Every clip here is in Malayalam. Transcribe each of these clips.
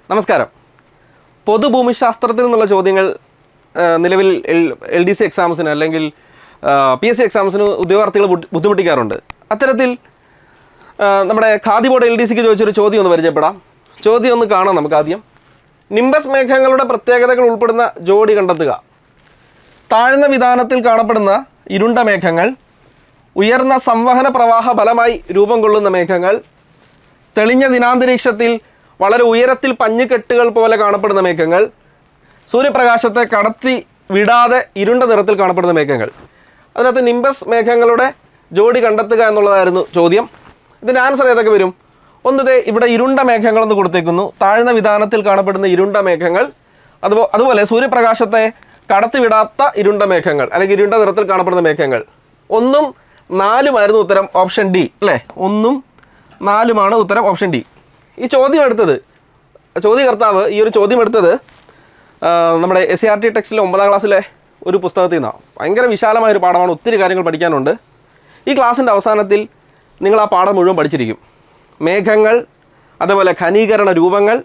നമസ്കാരം. പൊതുഭൂമിശാസ്ത്രത്തിൽ നിന്നുള്ള ചോദ്യങ്ങൾ നിലവിൽ LDC എക്സാംസിന് അല്ലെങ്കിൽ PSC എക്സാംസിന് ഉദ്യോഗാർത്ഥികൾ ബുദ്ധിമുട്ടിക്കാറുണ്ട്. അത്തരത്തിൽ നമ്മുടെ ഖാദി ബോർഡ് LDCക്ക് ചോദിച്ചൊരു ചോദ്യം ഒന്ന് പരിചയപ്പെടാം. ചോദ്യം ഒന്ന് കാണാം നമുക്ക് ആദ്യം. നിംബസ് മേഘങ്ങളുടെ പ്രത്യേകതകൾ ഉൾപ്പെടുന്ന ജോഡി കണ്ടെത്തുക. താഴ്ന്ന വിതാനത്തിൽ കാണപ്പെടുന്ന ഇരുണ്ട മേഘങ്ങൾ, ഉയർന്ന സംവഹന പ്രവാഹ ഫലമായി രൂപം കൊള്ളുന്ന മേഘങ്ങൾ, തെളിഞ്ഞ ദിനാന്തരീക്ഷത്തിൽ വളരെ ഉയരത്തിൽ പഞ്ഞുകെട്ടുകൾ പോലെ കാണപ്പെടുന്ന മേഘങ്ങൾ, സൂര്യപ്രകാശത്തെ കടത്തി വിടാതെ ഇരുണ്ട നിറത്തിൽ കാണപ്പെടുന്ന മേഘങ്ങൾ. അതിനകത്ത് നിംബസ് മേഘങ്ങളുടെ ജോഡി കണ്ടെത്തുക എന്നുള്ളതായിരുന്നു ചോദ്യം. ഇതിൻ്റെ ആൻസർ ഏതൊക്കെ വരും? ഒന്നതേ ഇവിടെ ഇരുണ്ട മേഘങ്ങളെന്ന് കൊടുത്തേക്കുന്നു. താഴ്ന്ന വിതാനത്തിൽ കാണപ്പെടുന്ന ഇരുണ്ട മേഘങ്ങൾ, അതുപോലെ സൂര്യപ്രകാശത്തെ കടത്തിവിടാത്ത ഇരുണ്ട മേഘങ്ങൾ അല്ലെങ്കിൽ ഇരുണ്ട നിറത്തിൽ കാണപ്പെടുന്ന മേഘങ്ങൾ. 1ഉം 4ഉമായിരുന്നു ഉത്തരം, ഓപ്ഷൻ ഡി അല്ലേ? 1ഉം 4ഉമാണ് ഉത്തരം, ഓപ്ഷൻ ഡി. ഈ ചോദ്യകർത്താവ് ഈ ഒരു ചോദ്യം എടുത്തത് നമ്മുടെ SCERT ടെക്സ്റ്റിലെ 9ാം ക്ലാസ്സിലെ ഒരു പുസ്തകത്തിൽ നിന്നാണ്. ഭയങ്കര വിശാലമായൊരു പാഠമാണ്, ഒത്തിരി കാര്യങ്ങൾ പഠിക്കാനുണ്ട്. ഈ ക്ലാസ്സിൻ്റെ അവസാനത്തിൽ നിങ്ങൾ ആ പാഠം മുഴുവൻ പഠിച്ചിരിക്കും. മേഘങ്ങൾ, അതേപോലെ ഖനീകരണ രൂപങ്ങൾ,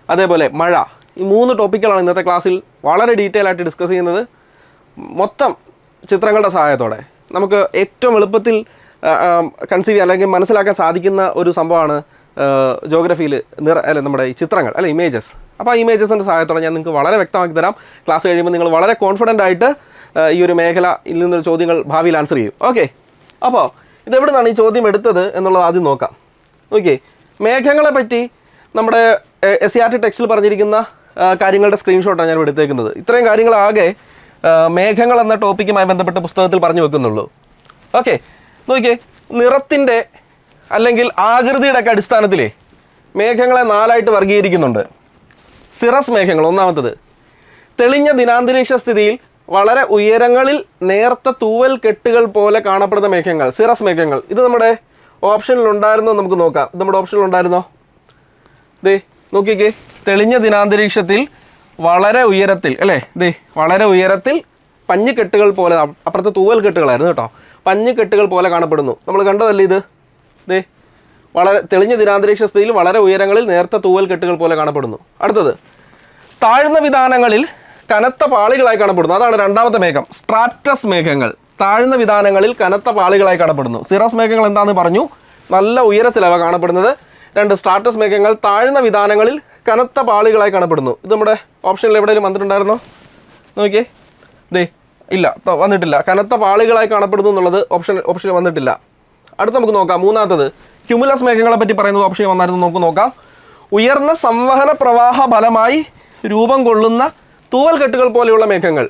അതേപോലെ മഴ, ഈ 3 ടോപ്പിക്കുകളാണ് ഇന്നത്തെ ക്ലാസ്സിൽ വളരെ ഡീറ്റെയിൽ ആയിട്ട് ഡിസ്കസ് ചെയ്യുന്നത്. മൊത്തം ചിത്രങ്ങളുടെ സഹായത്തോടെ നമുക്ക് ഏറ്റവും എളുപ്പത്തിൽ കൺസീവ് ചെയ്യാൻ അല്ലെങ്കിൽ മനസ്സിലാക്കാൻ സാധിക്കുന്ന ഒരു സംഭവമാണ് ജോഗ്രഫിയിൽ നമ്മുടെ ഈ ചിത്രങ്ങൾ അല്ലെ, ഇമേജസ്. അപ്പോൾ ആ ഇമേജസിൻ്റെ സഹായത്തോടെ ഞാൻ നിങ്ങൾക്ക് വളരെ വ്യക്തമാക്കി തരാം. ക്ലാസ് കഴിയുമ്പോൾ നിങ്ങൾ വളരെ കോൺഫിഡൻ്റ് ആയിട്ട് ഈ ഒരു മേഖലയിൽ നിന്നൊരു ചോദ്യങ്ങൾ ഭാവിയിൽ ആൻസർ ചെയ്യും. ഓക്കെ, അപ്പോൾ ഇതെവിടെ നിന്നാണ് ഈ ചോദ്യം എടുത്തത് എന്നുള്ളത് ആദ്യം നോക്കാം. ഓക്കെ, മേഘങ്ങളെ പറ്റി നമ്മുടെ SCERT ടെക്സ്റ്റിൽ പറഞ്ഞിരിക്കുന്ന കാര്യങ്ങളുടെ സ്ക്രീൻഷോട്ടാണ് ഞാൻ എടുത്തേക്കുന്നത്. ഇത്രയും കാര്യങ്ങളാകെ മേഘങ്ങൾ എന്ന ടോപ്പിക്കുമായി ബന്ധപ്പെട്ട പുസ്തകത്തിൽ പറഞ്ഞു വെക്കുന്നുള്ളൂ. ഓക്കെ, നോക്കിയേ, നിറത്തിൻ്റെ അല്ലെങ്കിൽ ആകൃതിയുടെ ഒക്കെ അടിസ്ഥാനത്തിലേ മേഘങ്ങളെ 4ആയിട്ട് വർഗീകരിക്കുന്നുണ്ട്. സിറസ് മേഘങ്ങൾ ഒന്നാമത്തത്, തെളിഞ്ഞ ദിനാന്തരീക്ഷ സ്ഥിതിയിൽ വളരെ ഉയരങ്ങളിൽ നേർത്ത തൂവൽ കെട്ടുകൾ പോലെ കാണപ്പെടുന്ന മേഘങ്ങൾ, സിറസ് മേഘങ്ങൾ. ഇത് നമ്മുടെ ഓപ്ഷനിലുണ്ടായിരുന്നോ നമുക്ക് നോക്കാം. ഇത് നമ്മുടെ ഓപ്ഷനിലുണ്ടായിരുന്നോ? ദേ നോക്കിക്കേ, തെളിഞ്ഞ ദിനാന്തരീക്ഷത്തിൽ വളരെ ഉയരത്തിൽ അല്ലേ, ദേ വളരെ ഉയരത്തിൽ പഞ്ഞുകെട്ടുകൾ പോലെ, അപ്പുറത്തെ തൂവൽ കെട്ടുകളായിരുന്നു കേട്ടോ, പഞ്ഞുകെട്ടുകൾ പോലെ കാണപ്പെടുന്നു. നമ്മൾ കണ്ടതല്ലേ ഇത്? ദേ വളരെ തെളിഞ്ഞ ദിനാന്തരീക്ഷ സ്ഥിതിയിൽ വളരെ ഉയരങ്ങളിൽ നേർത്ത തൂവൽ കെട്ടുകൾ പോലെ കാണപ്പെടുന്നു. അടുത്തത്, താഴ്ന്ന വിതാനങ്ങളിൽ കനത്ത പാളികളായി കാണപ്പെടുന്നു. അതാണ് രണ്ടാമത്തെ മേഘം, സ്ട്രാറ്റസ് മേഘങ്ങൾ. താഴ്ന്ന വിതാനങ്ങളിൽ കനത്ത പാളികളായി കാണപ്പെടുന്നു. സിറസ് മേഘങ്ങൾ എന്താണെന്ന് പറഞ്ഞു, നല്ല ഉയരത്തിലവ കാണപ്പെടുന്നത്. 2 സ്ട്രാറ്റസ് മേഘങ്ങൾ താഴ്ന്ന വിതാനങ്ങളിൽ കനത്ത പാളികളായി കാണപ്പെടുന്നു. ഇത് നമ്മുടെ ഓപ്ഷനിൽ എവിടെയെങ്കിലും വന്നിട്ടുണ്ടായിരുന്നോ? നോക്കിയേ, ദേ ഇല്ല, വന്നിട്ടില്ല. കനത്ത പാളികളായി കാണപ്പെടുന്നു എന്നുള്ളത് ഓപ്ഷനിൽ വന്നിട്ടില്ല. അടുത്ത് നമുക്ക് നോക്കാം. മൂന്നാമത്തത്, ക്യുമുലസ് മേഘങ്ങളെ പറ്റി പറയുന്നത് ഓപ്ഷൻ വന്നായിരുന്നു. നമുക്ക് നോക്കാം. ഉയർന്ന സംവഹന പ്രവാഹ ഫലമായി രൂപം കൊള്ളുന്ന തൂവൽ കെട്ടുകൾ പോലെയുള്ള മേഘങ്ങൾ.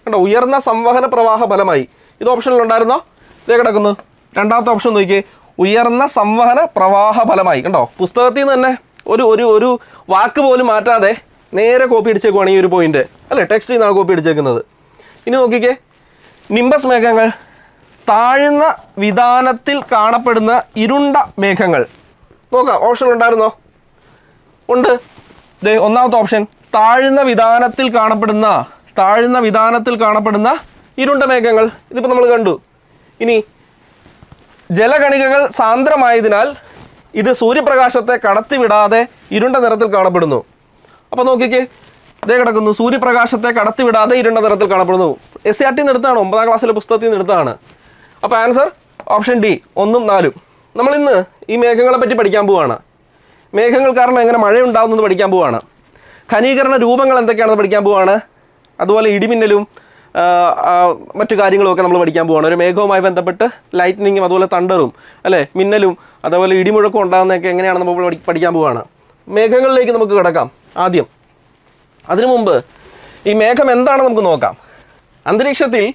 കണ്ടോ, ഉയർന്ന സംവഹന പ്രവാഹ ഫലമായി. ഇത് ഓപ്ഷനിലുണ്ടായിരുന്നോ? ഇതേ കിടക്കുന്നു. രണ്ടാമത്തെ ഓപ്ഷൻ നോക്കിയേ, ഉയർന്ന സംവഹന പ്രവാഹ ഫലമായി. കണ്ടോ, പുസ്തകത്തിൽ നിന്ന് തന്നെ ഒരു വാക്ക് പോലും മാറ്റാതെ നേരെ കോപ്പി അടിച്ചേക്കുവാണ് ഈ ഒരു പോയിന്റ് അല്ലേ, ടെക്സ്റ്റിൽ നിന്നാണ് കോപ്പി അടിച്ചേക്കുന്നത്. ഇനി നോക്കിക്കേ, നിംബസ് മേഘങ്ങൾ, താഴ്ന്ന വിതാനത്തിൽ കാണപ്പെടുന്ന ഇരുണ്ട മേഘങ്ങൾ. നോക്കാം, ഓപ്ഷൻ ഉണ്ടായിരുന്നോ? ഉണ്ട്. ദേ ഒന്നാമത്തെ ഓപ്ഷൻ, താഴ്ന്ന വിതാനത്തിൽ കാണപ്പെടുന്ന ഇരുണ്ട മേഘങ്ങൾ. ഇതിപ്പോൾ നമ്മൾ കണ്ടു. ഇനി ജലകണികകൾ സാന്ദ്രമായതിനാൽ ഇത് സൂര്യപ്രകാശത്തെ കടത്തിവിടാതെ ഇരുണ്ട നിറത്തിൽ കാണപ്പെടുന്നു. അപ്പോൾ നോക്കിക്കേ, ഇതേ കിടക്കുന്നു, സൂര്യപ്രകാശത്തെ കടത്തിവിടാതെ ഇരുണ്ട നിറത്തിൽ കാണപ്പെടുന്നു. SCERT നിന്ന് എടുത്താണ്, 9ാം ക്ലാസ്സിലെ പുസ്തകത്തിൽ നിന്ന് എടുത്താണ്. അപ്പോൾ ആൻസർ ഓപ്ഷൻ ഡി, 1ഉം 4ഉം. നമ്മളിന്ന് ഈ മേഘങ്ങളെ പറ്റി പഠിക്കാൻ പോവുകയാണ്. മേഘങ്ങൾ കാരണം എങ്ങനെ മഴയുണ്ടാകുന്നത് പഠിക്കാൻ പോവുകയാണ്. ഖനീകരണ രൂപങ്ങൾ എന്തൊക്കെയാണെന്ന് പഠിക്കാൻ പോവുകയാണ്. അതുപോലെ ഇടിമിന്നലും മറ്റു കാര്യങ്ങളുമൊക്കെ നമ്മൾ പഠിക്കാൻ പോവുകയാണ്. ഒരു മേഘവുമായി ബന്ധപ്പെട്ട് ലൈറ്റ്നിങ്ങും അതുപോലെ തണ്ടറും അല്ലേ, മിന്നലും അതുപോലെ ഇടിമുഴക്കം ഉണ്ടാകുന്നതൊക്കെ എങ്ങനെയാണെന്ന് നമ്മൾ പഠിക്കാൻ പോവുകയാണ്. മേഘങ്ങളിലേക്ക് നമുക്ക് കിടക്കാം ആദ്യം. അതിനു മുമ്പ് ഈ മേഘം എന്താണെന്ന് നമുക്ക് നോക്കാം. അന്തരീക്ഷത്തിൽ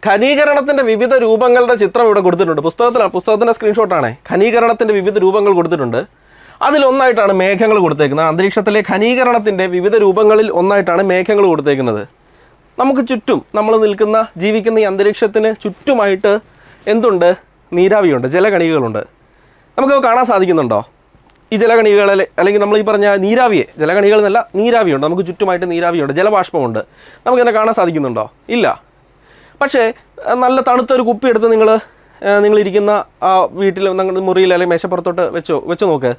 ഖനീകരണത്തിൻ്റെ വിവിധ രൂപങ്ങളുടെ ചിത്രം ഇവിടെ കൊടുത്തിട്ടുണ്ട്. പുസ്തകത്തിൻ്റെ സ്ക്രീൻഷോട്ടാണ്. ഖനീകരണത്തിൻ്റെ വിവിധ രൂപങ്ങൾ കൊടുത്തിട്ടുണ്ട്. അതിലൊന്നായിട്ടാണ് മേഘങ്ങൾ കൊടുത്തേക്കുന്നത്. അന്തരീക്ഷത്തിലെ ഖനീകരണത്തിൻ്റെ വിവിധ രൂപങ്ങളിൽ ഒന്നായിട്ടാണ് മേഘങ്ങൾ കൊടുത്തേക്കുന്നത്. നമുക്ക് ചുറ്റും നമ്മൾ ജീവിക്കുന്ന ഈ അന്തരീക്ഷത്തിന് ചുറ്റുമായിട്ട് എന്തുണ്ട്? നീരാവിയുണ്ട്, ജലകണികകളുണ്ട്. നമുക്കത് കാണാൻ സാധിക്കുന്നുണ്ടോ? ഈ ജലകണികകളെ അല്ലെങ്കിൽ നമ്മൾ ഈ പറഞ്ഞ നീരാവിയെ, ജലകണികൾ എന്നല്ല, നീരാവിയുണ്ട്. നമുക്ക് ചുറ്റുമായിട്ട് നീരാവിയുണ്ട്, ജലബാഷ്പമുണ്ട്. നമുക്കെന്നെ കാണാൻ സാധിക്കുന്നുണ്ടോ? ഇല്ല. പക്ഷേ നല്ല തണുത്തൊരു കുപ്പി എടുത്ത് നിങ്ങളിരിക്കുന്ന ആ വീട്ടിൽ മുറിയിൽ അല്ലെങ്കിൽ മേശപ്പുറത്തോട്ട് വെച്ച് നോക്ക്.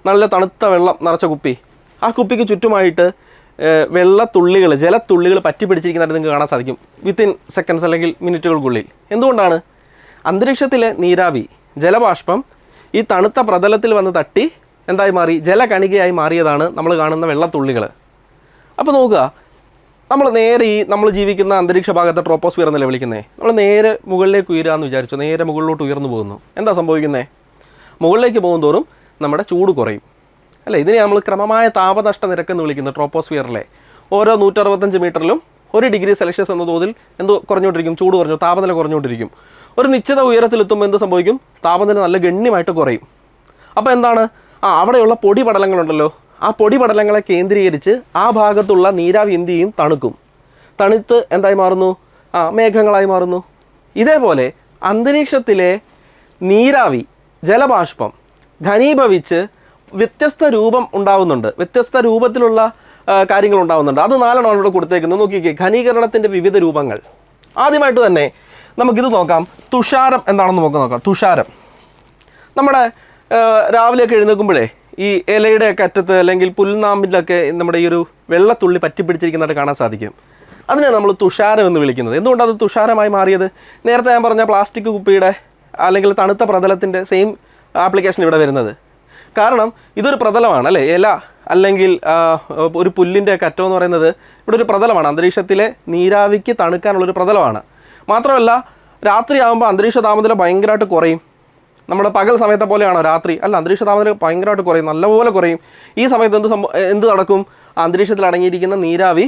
നല്ല തണുത്ത വെള്ളം നിറച്ച കുപ്പി, ആ കുപ്പിക്ക് ചുറ്റുമായിട്ട് വെള്ളത്തുള്ളികൾ, ജലത്തുള്ളികൾ പറ്റി പിടിച്ചിരിക്കുന്നതായിട്ട് നിങ്ങൾക്ക് കാണാൻ സാധിക്കും വിത്തിൻ സെക്കൻഡ്സ് അല്ലെങ്കിൽ മിനിറ്റുകൾക്കുള്ളിൽ. എന്തുകൊണ്ടാണ്? അന്തരീക്ഷത്തിലെ നീരാവി, ജലബാഷ്പം ഈ തണുത്ത പ്രതലത്തിൽ വന്ന് തട്ടി എന്തായി മാറി? ജലകണികയായി മാറിയതാണ് നമ്മൾ കാണുന്ന വെള്ളത്തുള്ളികൾ. അപ്പോൾ നോക്കുക, നമ്മൾ ജീവിക്കുന്ന അന്തരീക്ഷ ഭാഗത്തെ ട്രോപ്പോസ്ഫിയർ എന്നല്ലേ വിളിക്കുന്നത്. നമ്മൾ നേരെ മുകളിലേക്ക് ഉയരാമെന്ന് വിചാരിച്ചു, നേരെ മുകളിലോട്ട് ഉയർന്നു പോകുന്നു. എന്താ സംഭവിക്കുന്നത്? മുകളിലേക്ക് പോകുന്തോറും നമ്മുടെ ചൂട് കുറയും അല്ലേ. ഇതിനെ നമ്മൾ ക്രമമായ താപനഷ്ട നിരക്കെന്ന് വിളിക്കുന്നത്. ട്രോപ്പോസ്ഫിയറിലെ ഓരോ 165 മീറ്ററിലും 1 ഡിഗ്രി സെൽഷ്യസ് എന്ന തോതിൽ കുറഞ്ഞുകൊണ്ടിരിക്കും, ചൂട് കുറഞ്ഞു, താപനില കുറഞ്ഞുകൊണ്ടിരിക്കും. ഒരു നിശ്ചിത ഉയരത്തിലെത്തുമ്പോൾ എന്ത് സംഭവിക്കും? താപനില നല്ല ഗണ്യമായിട്ട് കുറയും. അപ്പോൾ എന്താണ്? അവിടെയുള്ള പൊടി പടലങ്ങളുണ്ടല്ലോ, ആ പൊടി പടലങ്ങളെ കേന്ദ്രീകരിച്ച് ആ ഭാഗത്തുള്ള നീരാവി എന്ത് ചെയ്യും? തണുക്കും. തണുത്ത് എന്തായി മാറുന്നു? മേഘങ്ങളായി മാറുന്നു. ഇതേപോലെ അന്തരീക്ഷത്തിലെ നീരാവി, ജലബാഷ്പം ഘനീഭവിച്ച് വ്യത്യസ്ത രൂപം ഉണ്ടാവുന്നുണ്ട്, വ്യത്യസ്ത രൂപത്തിലുള്ള കാര്യങ്ങൾ ഉണ്ടാവുന്നുണ്ട്. അത് 4 ഇവിടെ കൊടുത്തേക്കുന്നത്. നോക്കിക്കേ, ഘനീകരണത്തിൻ്റെ വിവിധ രൂപങ്ങൾ. ആദ്യമായിട്ട് തന്നെ നമുക്കിത് നോക്കാം. തുഷാരം എന്താണെന്ന് നോക്കാം. തുഷാരം നമ്മുടെ രാവിലെയൊക്കെ എഴുന്നേൽക്കുമ്പോഴേ ഈ ഇലയുടെയൊക്കെ അറ്റത്ത് അല്ലെങ്കിൽ പുൽനാമ്പിലൊക്കെ നമ്മുടെ ഈ ഒരു വെള്ളത്തുള്ളി പറ്റിപ്പിടിച്ചിരിക്കുന്നതായിട്ട് കാണാൻ സാധിക്കും. അതിനെ നമ്മൾ തുഷാരം എന്ന് വിളിക്കുന്നത്. എന്തുകൊണ്ടത് തുഷാരമായി മാറിയത്? നേരത്തെ ഞാൻ പറഞ്ഞ പ്ലാസ്റ്റിക് കുപ്പിയുടെ അല്ലെങ്കിൽ തണുത്ത പ്രതലത്തിൻ്റെ സെയിം ആപ്ലിക്കേഷൻ ഇവിടെ വരുന്നത്. കാരണം ഇതൊരു പ്രതലമാണ് അല്ലേ. ഇല അല്ലെങ്കിൽ ഒരു പുല്ലിൻ്റെയൊക്കെ അറ്റം എന്ന് പറയുന്നത് ഇവിടെ ഒരു പ്രതലമാണ്, അന്തരീക്ഷത്തിലെ നീരാവിക്ക് തണുക്കാനുള്ളൊരു പ്രതലമാണ്. മാത്രമല്ല രാത്രിയാകുമ്പോൾ അന്തരീക്ഷ താപനില ഭയങ്കരമായിട്ട് കുറയും. നമ്മുടെ പകൽ സമയത്തെ പോലെയാണോ രാത്രി? അല്ല, അന്തരീക്ഷ താപനില ഭയങ്കരമായിട്ട് കുറയും, നല്ലപോലെ കുറയും. ഈ സമയത്ത് എന്ത് നടക്കും? അന്തരീക്ഷത്തിൽ അടങ്ങിയിരിക്കുന്ന നീരാവി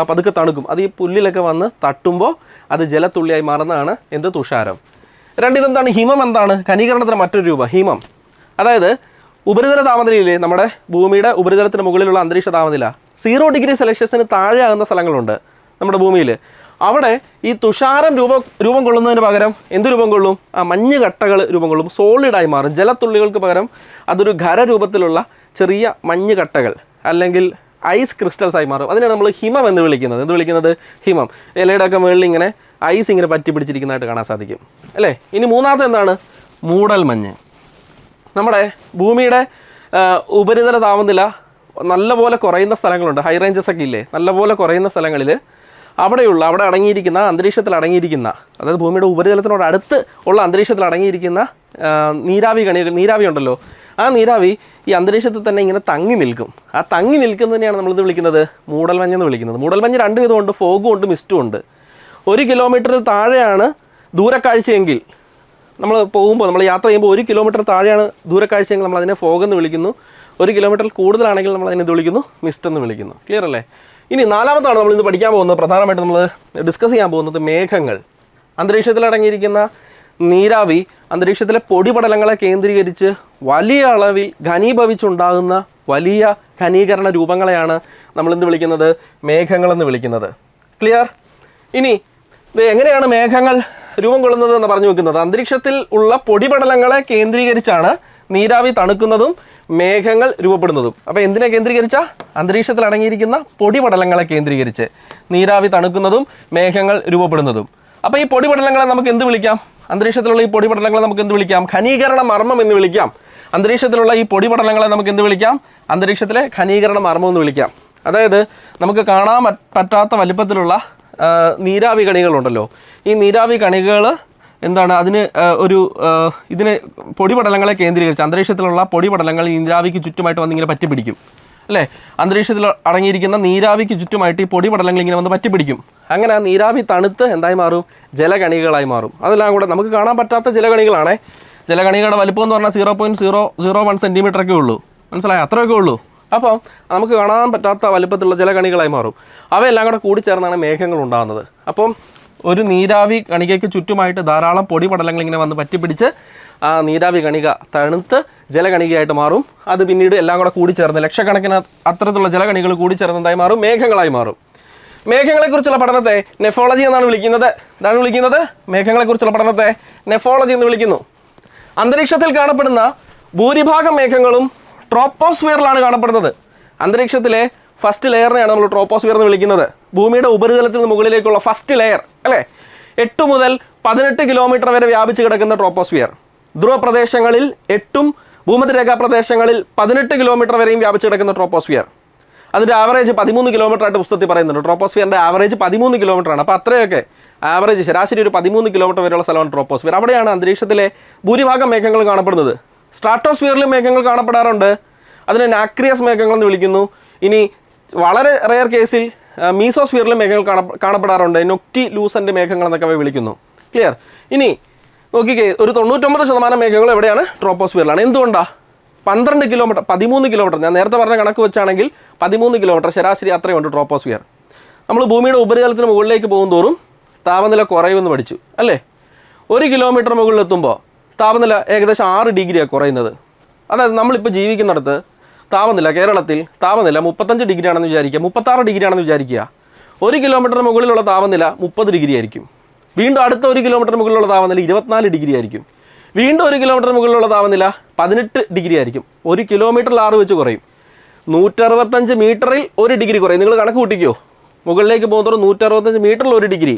പതുക്കെ തണുക്കും. അത് ഈ പുല്ലിലൊക്കെ വന്ന് തട്ടുമ്പോൾ അത് ജലത്തുള്ളിയായി മാറുന്നതാണ് എന്ത്? തുഷാരം. ഇതെന്താണ്? ഹിമം എന്താണ്? ഘനീകരണത്തിന് മറ്റൊരു രൂപം ഹിമം. അതായത് ഉപരിതല താപനിലയിലെ നമ്മുടെ ഭൂമിയുടെ ഉപരിതലത്തിന് മുകളിലുള്ള അന്തരീക്ഷ താപനില 0 ഡിഗ്രി സെൽഷ്യസിന് താഴെയാകുന്ന സ്ഥലങ്ങളുണ്ട് നമ്മുടെ ഭൂമിയിൽ. അവിടെ ഈ തുഷാരം രൂപം കൊള്ളുന്നതിന് പകരം എന്ത് രൂപം കൊള്ളും? മഞ്ഞ് കട്ടകൾ രൂപം കൊള്ളും, സോളിഡായി മാറും. ജലത്തുള്ളികൾക്ക് പകരം അതൊരു ഖരരൂപത്തിലുള്ള ചെറിയ മഞ്ഞ് കട്ടകൾ അല്ലെങ്കിൽ ഐസ് ക്രിസ്റ്റൽസ് ആയി മാറും. അതിനാണ് നമ്മൾ ഹിമം എന്ന് വിളിക്കുന്നത്. എന്ത് വിളിക്കുന്നത്? ഹിമം. ഇലയുടെ ഒക്കെ മുകളിൽ ഇങ്ങനെ ഐസ് ഇങ്ങനെ പറ്റി പിടിച്ചിരിക്കുന്നതായിട്ട് കാണാൻ സാധിക്കും അല്ലേ. ഇനി മൂന്നാമത്തെ എന്താണ്? മൂടൽമഞ്ഞ്. നമ്മുടെ ഭൂമിയുടെ ഉപരിതല താപനില നല്ലപോലെ കുറയുന്ന സ്ഥലങ്ങളുണ്ട്, ഹൈ റേഞ്ചസ് ഒക്കെ ഇല്ലേ, നല്ലപോലെ കുറയുന്ന സ്ഥലങ്ങളിൽ അവിടെ അടങ്ങിയിരിക്കുന്ന അന്തരീക്ഷത്തിൽ അടങ്ങിയിരിക്കുന്ന, അതായത് ഭൂമിയുടെ ഉപരിതലത്തിനോട് അടുത്ത് ഉള്ള അന്തരീക്ഷത്തിൽ അടങ്ങിയിരിക്കുന്ന നീരാവി ഉണ്ടല്ലോ, ആ നീരാവി ഈ അന്തരീക്ഷത്തിൽ തന്നെ ഇങ്ങനെ തങ്ങി നിൽക്കും. ആ തങ്ങി നിൽക്കുന്നതിനെയാണ് നമ്മളിത് വിളിക്കുന്നത് മൂടൽമഞ്ഞെന്ന് വിളിക്കുന്നത്. മൂടൽമഞ്ഞ് 2 വിധമുണ്ട്, ഫോഗും ഉണ്ട്, മിസ്റ്റും ഉണ്ട്. 1 കിലോമീറ്ററിൽ താഴെയാണ് ദൂരക്കാഴ്ചയെങ്കിൽ, നമ്മൾ യാത്ര ചെയ്യുമ്പോൾ 1 കിലോമീറ്റർ താഴെയാണ് ദൂരക്കാഴ്ചയെങ്കിൽ നമ്മൾ അതിനെ ഫോഗ് എന്ന് വിളിക്കുന്നു. 1 കിലോമീറ്ററിൽ കൂടുതലാണെങ്കിൽ നമ്മൾ അതിനെ വിളിക്കുന്നു മിസ്റ്റ് എന്ന് വിളിക്കുന്നു. ക്ലിയർ അല്ലേ? ഇനി നാലാമത്താണ് നമ്മളിന്ന് പഠിക്കാൻ പോകുന്നത്, പ്രധാനമായിട്ടും നമ്മൾ ഡിസ്കസ് ചെയ്യാൻ പോകുന്നത് മേഘങ്ങൾ. അന്തരീക്ഷത്തിൽ അടങ്ങിയിരിക്കുന്ന നീരാവി അന്തരീക്ഷത്തിലെ പൊടിപടലങ്ങളെ കേന്ദ്രീകരിച്ച് വലിയ അളവിൽ ഘനീഭവിച്ചുണ്ടാകുന്ന വലിയ ഘനീകരണ രൂപങ്ങളെയാണ് നമ്മളിന്ന് വിളിക്കുന്നത് മേഘങ്ങളെന്ന് വിളിക്കുന്നത്. ക്ലിയർ? ഇനി ഇത് എങ്ങനെയാണ് മേഘങ്ങൾ രൂപം കൊള്ളുന്നത് എന്ന് പറഞ്ഞു വെക്കുന്നത്. അന്തരീക്ഷത്തിൽ ഉള്ള പൊടിപടലങ്ങളെ കേന്ദ്രീകരിച്ചാണ് നീരാവി തണുക്കുന്നതും മേഘങ്ങൾ രൂപപ്പെടുന്നതും. അപ്പോൾ എന്തിനെ കേന്ദ്രീകരിച്ച? അന്തരീക്ഷത്തിൽ അടങ്ങിയിരിക്കുന്ന പൊടിപടലങ്ങളെ കേന്ദ്രീകരിച്ച് നീരാവി തണുക്കുന്നതും മേഘങ്ങൾ രൂപപ്പെടുന്നതും. അപ്പോൾ ഈ പൊടിപടലങ്ങളെ നമുക്ക് എന്ത് വിളിക്കാം? അന്തരീക്ഷത്തിലുള്ള ഈ പൊടിപടലങ്ങളെ നമുക്ക് എന്ത് വിളിക്കാം? ഘനീകരണ മർമ്മം എന്ന് വിളിക്കാം. അന്തരീക്ഷത്തിലുള്ള ഈ പൊടിപടലങ്ങളെ നമുക്ക് എന്ത് വിളിക്കാം? അന്തരീക്ഷത്തിലെ ഘനീകരണ മർമ്മം എന്ന് വിളിക്കാം. അതായത് നമുക്ക് കാണാൻ പറ്റാത്ത വലിപ്പത്തിലുള്ള നീരാവി കണികളുണ്ടല്ലോ, ഈ നീരാവി കണികൾ എന്താണ്? ഇതിന് പൊടിപടലങ്ങളെ കേന്ദ്രീകരിച്ച് അന്തരീക്ഷത്തിലുള്ള പൊടിപടലങ്ങൾ നീരാവിക്ക് ചുറ്റുമായിട്ട് വന്നിങ്ങനെ പറ്റിപ്പിടിക്കും അല്ലേ. അന്തരീക്ഷത്തിൽ അടങ്ങിയിരിക്കുന്ന നീരാവിക്ക് ചുറ്റുമായിട്ട് ഈ പൊടിപടലങ്ങൾ ഇങ്ങനെ വന്ന് പറ്റിപ്പിടിക്കും. അങ്ങനെ ആ നീരാവി തണുത്ത് എന്തായി മാറും? ജലകണികളായി മാറും. അതെല്ലാം കൂടെ നമുക്ക് കാണാൻ പറ്റാത്ത ജലകണികളാണേ. ജലകണികളുടെ വലിപ്പം എന്ന് പറഞ്ഞാൽ 0.001 സെൻറ്റിമീറ്ററൊക്കെ ഉള്ളൂ. മനസ്സിലായോ? അത്രയൊക്കെ ഉള്ളൂ. അപ്പം നമുക്ക് കാണാൻ പറ്റാത്ത വലിപ്പത്തിലുള്ള ജലകണികളായി മാറും. അവയെല്ലാം കൂടെ കൂടിച്ചേർന്നാണ് മേഘങ്ങൾ ഉണ്ടാകുന്നത്. അപ്പം ഒരു നീരാവി കണികയ്ക്ക് ചുറ്റുമായിട്ട് ധാരാളം പൊടിപടലങ്ങൾ ഇങ്ങനെ വന്ന് പറ്റിപ്പിടിച്ച് ആ നീരാവി കണിക തണുത്ത് ജലകണികയായിട്ട് മാറും. അത് പിന്നീട് എല്ലാം കൂടെ കൂടിച്ചേർന്ന് ലക്ഷക്കണക്കിന് അത്തരത്തിലുള്ള ജലകണികൾ കൂടിച്ചേർന്നതായി മാറും, മേഘങ്ങളായി മാറും. മേഘങ്ങളെക്കുറിച്ചുള്ള പഠനത്തെ നെഫോളജി എന്നാണ് വിളിക്കുന്നത്. എന്താണ് വിളിക്കുന്നത്? മേഘങ്ങളെക്കുറിച്ചുള്ള പഠനത്തെ നെഫോളജി എന്ന് വിളിക്കുന്നു. അന്തരീക്ഷത്തിൽ കാണപ്പെടുന്ന ഭൂരിഭാഗം മേഘങ്ങളും ട്രോപ്പോസ്ഫിയറിലാണ് കാണപ്പെടുന്നത്. അന്തരീക്ഷത്തിലെ ഫസ്റ്റ് ലെയറിനെയാണ് നമ്മൾ ട്രോപ്പോസ്ഫിയർ എന്ന് വിളിക്കുന്നത്. ഭൂമിയുടെ ഉപരിതലത്തിൽ നിന്ന് മുകളിലേക്കുള്ള ഫസ്റ്റ് ലെയർ അല്ലേ. 8 മുതൽ 18 കിലോമീറ്റർ വരെ വ്യാപിച്ച് കിടക്കുന്ന ട്രോപ്പോസ്ഫിയർ. ധ്രുവപ്രദേശങ്ങളിൽ 8ഉം ഭൂമധ്യരേഖാ പ്രദേശങ്ങളിൽ 18 കിലോമീറ്റർ വരെയും വ്യാപിച്ച് കിടക്കുന്ന ട്രോപ്പോസ്ഫിയർ. അതിൻ്റെ ആവറേജ് 13 കിലോമീറ്റർ ആയിട്ട് പുസ്തകത്തിൽ പറയുന്നുണ്ട്. ട്രോപ്പോസ്ഫിയറിൻ്റെ ആവറേജ് 13 കിലോമീറ്ററാണ്. അപ്പോൾ അത്രയൊക്കെ ആവറേജ് ശരാശരി ഒരു 13 കിലോമീറ്റർ വരെയുള്ള സ്ഥലമാണ് ട്രോപ്പോസ്ഫിയർ. അവിടെയാണ് അന്തരീക്ഷത്തിലെ ഭൂരിഭാഗം മേഘങ്ങൾ കാണപ്പെടുന്നത്. സ്ട്രാറ്റോസ്ഫിയറിലും മേഘങ്ങൾ കാണപ്പെടാറുണ്ട്. അതിനെ നാക്രിയസ് മേഘങ്ങൾ എന്ന് വിളിക്കുന്നു. ഇനി വളരെ റെയർ കേസിൽ മീസോസ്ഫിയറിലും മേഘങ്ങൾ കാണപ്പെടാറുണ്ട്. നൊക്റ്റി ലൂസൻ്റ് മേഘങ്ങൾ എന്നൊക്കെ അവ വിളിക്കുന്നു. ക്ലിയർ? ഇനി നോക്കിക്കേ, ഒരു 99% മേഘങ്ങൾ എവിടെയാണ്? ട്രോപ്പോസ്ഫിയറിലാണ്. എന്തുകൊണ്ടാണ്? 12 കിലോമീറ്റർ 13 കിലോമീറ്റർ, ഞാൻ നേരത്തെ പറഞ്ഞ കണക്ക് വെച്ചാണെങ്കിൽ 13 കിലോമീറ്റർ ശരാശരി അത്രയുണ്ട് ട്രോപ്പോസ്ഫിയർ. നമ്മൾ ഭൂമിയുടെ ഉപരിതലത്തിന് മുകളിലേക്ക് പോകും തോറും താപനില കുറയുമെന്ന് പഠിച്ചു അല്ലേ? 1 കിലോമീറ്റർ മുകളിലെത്തുമ്പോൾ താപനില ഏകദേശം 6 ഡിഗ്രിയാണ് കുറയുന്നത്. അതായത് നമ്മളിപ്പോൾ ജീവിക്കുന്നിടത്ത് താപനില, കേരളത്തിൽ താപനില 35 ഡിഗ്രി ആണെന്ന് വിചാരിക്കുക, 36 ഡിഗ്രി ആണെന്ന് വിചാരിക്കുക. 1 കിലോമീറ്റർ മുകളിലുള്ള താപനില 30 ഡിഗ്രി ആയിരിക്കും. വീണ്ടും അടുത്ത 1 കിലോമീറ്റർ മുകളിലുള്ള താപനില 24 ഡിഗ്രി ആയിരിക്കും. വീണ്ടും 1 കിലോമീറ്റർ മുകളിലുള്ള താപനില 18 ഡിഗ്രി ആയിരിക്കും. 1 കിലോമീറ്ററിൽ 6 വെച്ച് കുറയും. 165 മീറ്ററിൽ 1 ഡിഗ്രി കുറയും. നിങ്ങൾ കണക്ക് കൂട്ടിക്കോ, മുകളിലേക്ക് പോകുന്നതോറും 165 മീറ്ററിൽ 1 ഡിഗ്രി.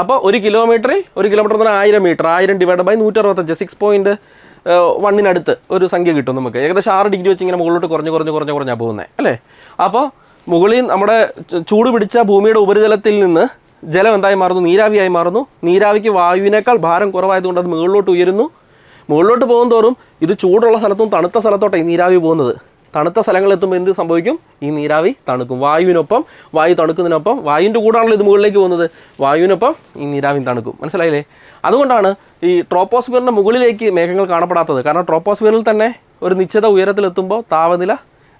അപ്പോൾ 1 കിലോമീറ്ററിൽ 1 കിലോമീറ്റർ എന്ന് പറഞ്ഞാൽ 1000 മീറ്റർ, 1000 ഡിവൈഡ് ബൈ 165, 6.1 ഒരു സംഖ്യ കിട്ടും നമുക്ക്. ഏകദേശം 6 ഡിഗ്രി വെച്ച് ഇങ്ങനെ മുകളിലോട്ട് കുറഞ്ഞാണ് പോകുന്നത് അല്ലേ? അപ്പോൾ മുകളിൽ നമ്മുടെ ചൂട് പിടിച്ച ഭൂമിയുടെ ഉപരിതലത്തിൽ നിന്ന് ജലം എന്തായി മാറുന്നു? നീരാവിയായി മാറുന്നു. നീരാവിക്ക് വായുവിനേക്കാൾ ഭാരം കുറവായതുകൊണ്ട് അത് മുകളിലോട്ട് ഉയരുന്നു. മുകളിലോട്ട് പോകും തോറും ഇത് ചൂടുള്ള സ്ഥലത്തും തണുത്ത സ്ഥലത്തോട്ടാണ് ഈ നീരാവി പോകുന്നത്. തണുത്ത സ്ഥലങ്ങളെത്തുമ്പോൾ എന്ത് സംഭവിക്കും? ഈ നീരാവി തണുക്കും. വായുവിനൊപ്പം, വായു തണുക്കുന്നതിനൊപ്പം, വായുവിൻ്റെ കൂടാണല്ലോ ഇത് മുകളിലേക്ക് പോകുന്നത്, വായുവിനൊപ്പം ഈ നീരാവി തണുക്കും. മനസ്സിലായില്ലേ? അതുകൊണ്ടാണ് ഈ ട്രോപ്പോസ്ഫിയറിൻ്റെ മുകളിലേക്ക് മേഘങ്ങൾ കാണപ്പെടാത്തത്. കാരണം ട്രോപ്പോസ്ഫിയറിൽ തന്നെ ഒരു നിശ്ചിത ഉയരത്തിലെത്തുമ്പോൾ താപനില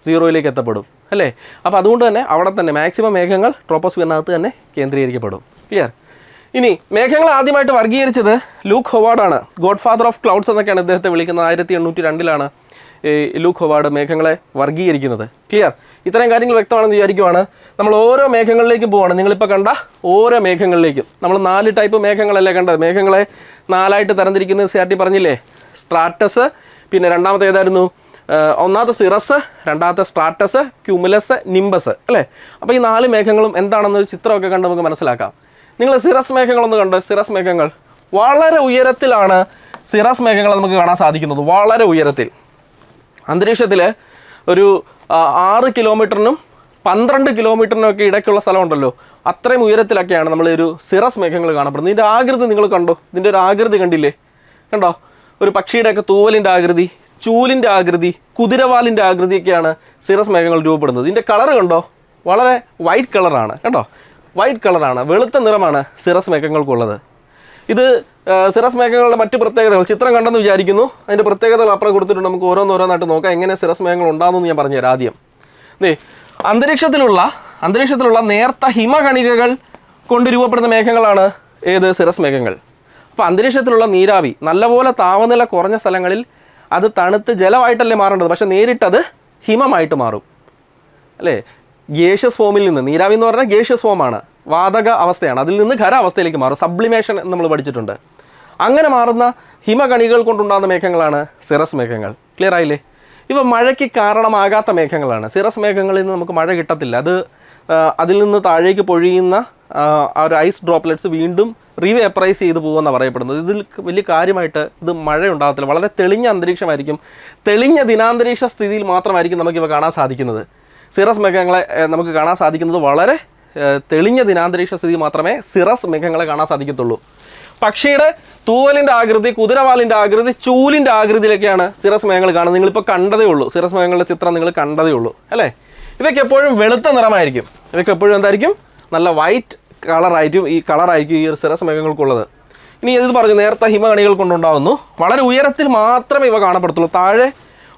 0യിലേക്ക് എത്തപ്പെടും അല്ലേ? അപ്പോൾ അതുകൊണ്ട് തന്നെ അവിടെ തന്നെ മാക്സിമം മേഘങ്ങൾ ട്രോപ്പോസ്ഫിയറിനകത്ത് തന്നെ കേന്ദ്രീകരിക്കപ്പെടും. ക്ലിയർ? ഇനി മേഘങ്ങൾ ആദ്യമായിട്ട് വർഗീകരിച്ചത് ലൂക്ക് ഹൊവാർഡാണ്. ഗോഡ് ഫാദർ ഓഫ് ക്ലൗഡ്സ് എന്നൊക്കെയാണ് ഇദ്ദേഹത്തെ വിളിക്കുന്നത്. 1802 ഈ ലൂക്ക് ഹൊവാർഡ് മേഘങ്ങളെ വർഗീകരിക്കുന്നത്. ക്ലിയർ? ഇത്തരം കാര്യങ്ങൾ വ്യക്തമാണെന്ന് വിചാരിക്കുവാണ്. നമ്മൾ ഓരോ മേഘങ്ങളിലേക്കും പോവാണ്. നിങ്ങളിപ്പോൾ കണ്ട ഓരോ മേഘങ്ങളിലേക്കും നമ്മൾ 4 ടൈപ്പ് മേഘങ്ങളല്ലേ കണ്ടത്? മേഘങ്ങളെ 4ആയിട്ട് തരംതിരിക്കുന്നത് CRT പറഞ്ഞില്ലേ? സ്ട്രാറ്റസ്, പിന്നെ രണ്ടാമത്തെ ഏതായിരുന്നു? ഒന്നാമത്തെ സിറസ്, രണ്ടാമത്തെ സ്ട്രാറ്റസ്, ക്യൂമുലസ്, നിംബസ് അല്ലേ? അപ്പോൾ ഈ 4 മേഘങ്ങളും എന്താണെന്നൊരു ചിത്രമൊക്കെ കണ്ട് നമുക്ക് മനസ്സിലാക്കാം. നിങ്ങൾ സിറസ് മേഘങ്ങളൊന്ന് കണ്ട്. സിറസ് മേഘങ്ങൾ വളരെ ഉയരത്തിലാണ്. സിറസ് മേഘങ്ങൾ നമുക്ക് കാണാൻ സാധിക്കുന്നത് വളരെ ഉയരത്തിൽ. അന്തരീക്ഷത്തിൽ ഒരു 6 കിലോമീറ്ററിനും 12 കിലോമീറ്ററിനും ഒക്കെ ഇടയ്ക്കുള്ള സ്ഥലമുണ്ടല്ലോ, അത്രയും ഉയരത്തിലൊക്കെയാണ് നമ്മൾ ഒരു സിറസ് മേഘങ്ങൾ കാണപ്പെടുന്നത്. ഇതിൻ്റെ ആകൃതി നിങ്ങൾ കണ്ടോ? ഇതിൻ്റെ ഒരു ആകൃതി കണ്ടില്ലേ? കണ്ടോ? ഒരു പക്ഷിയുടെയൊക്കെ തൂവലിൻ്റെ ആകൃതി, ചൂലിൻ്റെ ആകൃതി, കുതിരവാലിൻ്റെ ആകൃതിയൊക്കെയാണ് സിറസ് മേഘങ്ങൾ രൂപപ്പെടുന്നത്. ഇതിൻ്റെ കളർ കണ്ടോ? വളരെ വൈറ്റ് കളറാണ്. കണ്ടോ? വൈറ്റ് കളറാണ്, വെളുത്ത നിറമാണ് സിറസ് മേഘങ്ങൾക്കുള്ളത്. ഇത് സിറസ് മേഘങ്ങളുടെ മറ്റ് പ്രത്യേകതകൾ ചിത്രം കണ്ടെന്ന് വിചാരിക്കുന്നു. അതിൻ്റെ പ്രത്യേകതകൾ അപ്പുറം കൊടുത്തിട്ടുണ്ട്. നമുക്ക് ഓരോന്നോരോന്നായിട്ട് നോക്കാം എങ്ങനെ സിറസ് മേഘങ്ങൾ ഉണ്ടാകുമെന്ന് ഞാൻ പറഞ്ഞുതരാം. ആദ്യം അന്തരീക്ഷത്തിലുള്ള നേർത്ത ഹിമകണികകൾ കൊണ്ട് രൂപപ്പെടുന്ന മേഘങ്ങളാണ് ഏത്? സിറസ് മേഘങ്ങൾ. അപ്പോൾ അന്തരീക്ഷത്തിലുള്ള നീരാവി നല്ലപോലെ താപനില കുറഞ്ഞ സ്ഥലങ്ങളിൽ അത് തണുത്ത് ജലമായിട്ടല്ലേ മാറേണ്ടത്, പക്ഷേ നേരിട്ടത് ഹിമമായിട്ട് മാറും അല്ലേ? ഗേഷ്യസ് ഫോമിൽ നിന്ന്, നീരാവി എന്ന് പറഞ്ഞാൽ ഗേഷ്യസ് ഫോമാണ്, വാതക അവസ്ഥയാണ്, അതിൽ നിന്ന് ഖര അവസ്ഥയിലേക്ക് മാറും. സബ്ലിമേഷൻ എന്ന് നമ്മൾ പഠിച്ചിട്ടുണ്ട്. അങ്ങനെ മാറുന്ന ഹിമകണികൾ കൊണ്ടുണ്ടാകുന്ന മേഘങ്ങളാണ് സിറസ് മേഘങ്ങൾ. ക്ലിയർ ആയില്ലേ? ഇവ മഴയ്ക്ക് കാരണമാകാത്ത മേഘങ്ങളാണ്. സിറസ് മേഘങ്ങളിൽ നിന്ന് നമുക്ക് മഴ കിട്ടത്തില്ല. അതിൽ നിന്ന് താഴേക്ക് പൊഴിയുന്ന ആ ഒരു ഐസ് ഡ്രോപ്ലെറ്റ്സ് വീണ്ടും റീവേപ്പറൈസ് ചെയ്ത് പോകുമെന്നാണ് പറയപ്പെടുന്നത്. ഇതിൽ വലിയ കാര്യമായിട്ട് ഇത് മഴ ഉണ്ടാകത്തില്ല. വളരെ തെളിഞ്ഞ അന്തരീക്ഷമായിരിക്കും. തെളിഞ്ഞ ദിനാന്തരീക്ഷ സ്ഥിതിയിൽ മാത്രമായിരിക്കും നമുക്കിവ കാണാൻ സാധിക്കുന്നത്. സിറസ് മേഘങ്ങളെ നമുക്ക് കാണാൻ സാധിക്കുന്നത് വളരെ തെളിഞ്ഞ ദിനാന്തരീക്ഷ സ്ഥിതി മാത്രമേ സിറസ് മേഘങ്ങളെ കാണാൻ സാധിക്കത്തുള്ളൂ. പക്ഷിയുടെ തൂവലിൻ്റെ ആകൃതി, കുതിരവാലിൻ്റെ ആകൃതി, ചൂലിൻ്റെ ആകൃതിയിലൊക്കെയാണ് സിറസ് മേഘങ്ങൾ കാണുന്നത്. നിങ്ങളിപ്പോൾ കണ്ടതേ ഉള്ളൂ. സിറസ് മേഘങ്ങളുടെ ചിത്രം നിങ്ങൾ കണ്ടതേ ഉള്ളൂ അല്ലേ? ഇവയ്ക്ക് എപ്പോഴും വെളുത്ത നിറമായിരിക്കും. ഇവയ്ക്ക് എപ്പോഴും എന്തായിരിക്കും? നല്ല വൈറ്റ് കളറായിരിക്കും ഈ ഒരു സിറസ് മേഘങ്ങൾക്കുള്ളത്. ഇനി ഇത് പറഞ്ഞു, നേർത്ത ഹിമകണികൾ കൊണ്ടുണ്ടാകുന്നു. വളരെ ഉയരത്തിൽ മാത്രമേ ഇവ കാണപ്പെടത്തുള്ളൂ. താഴെ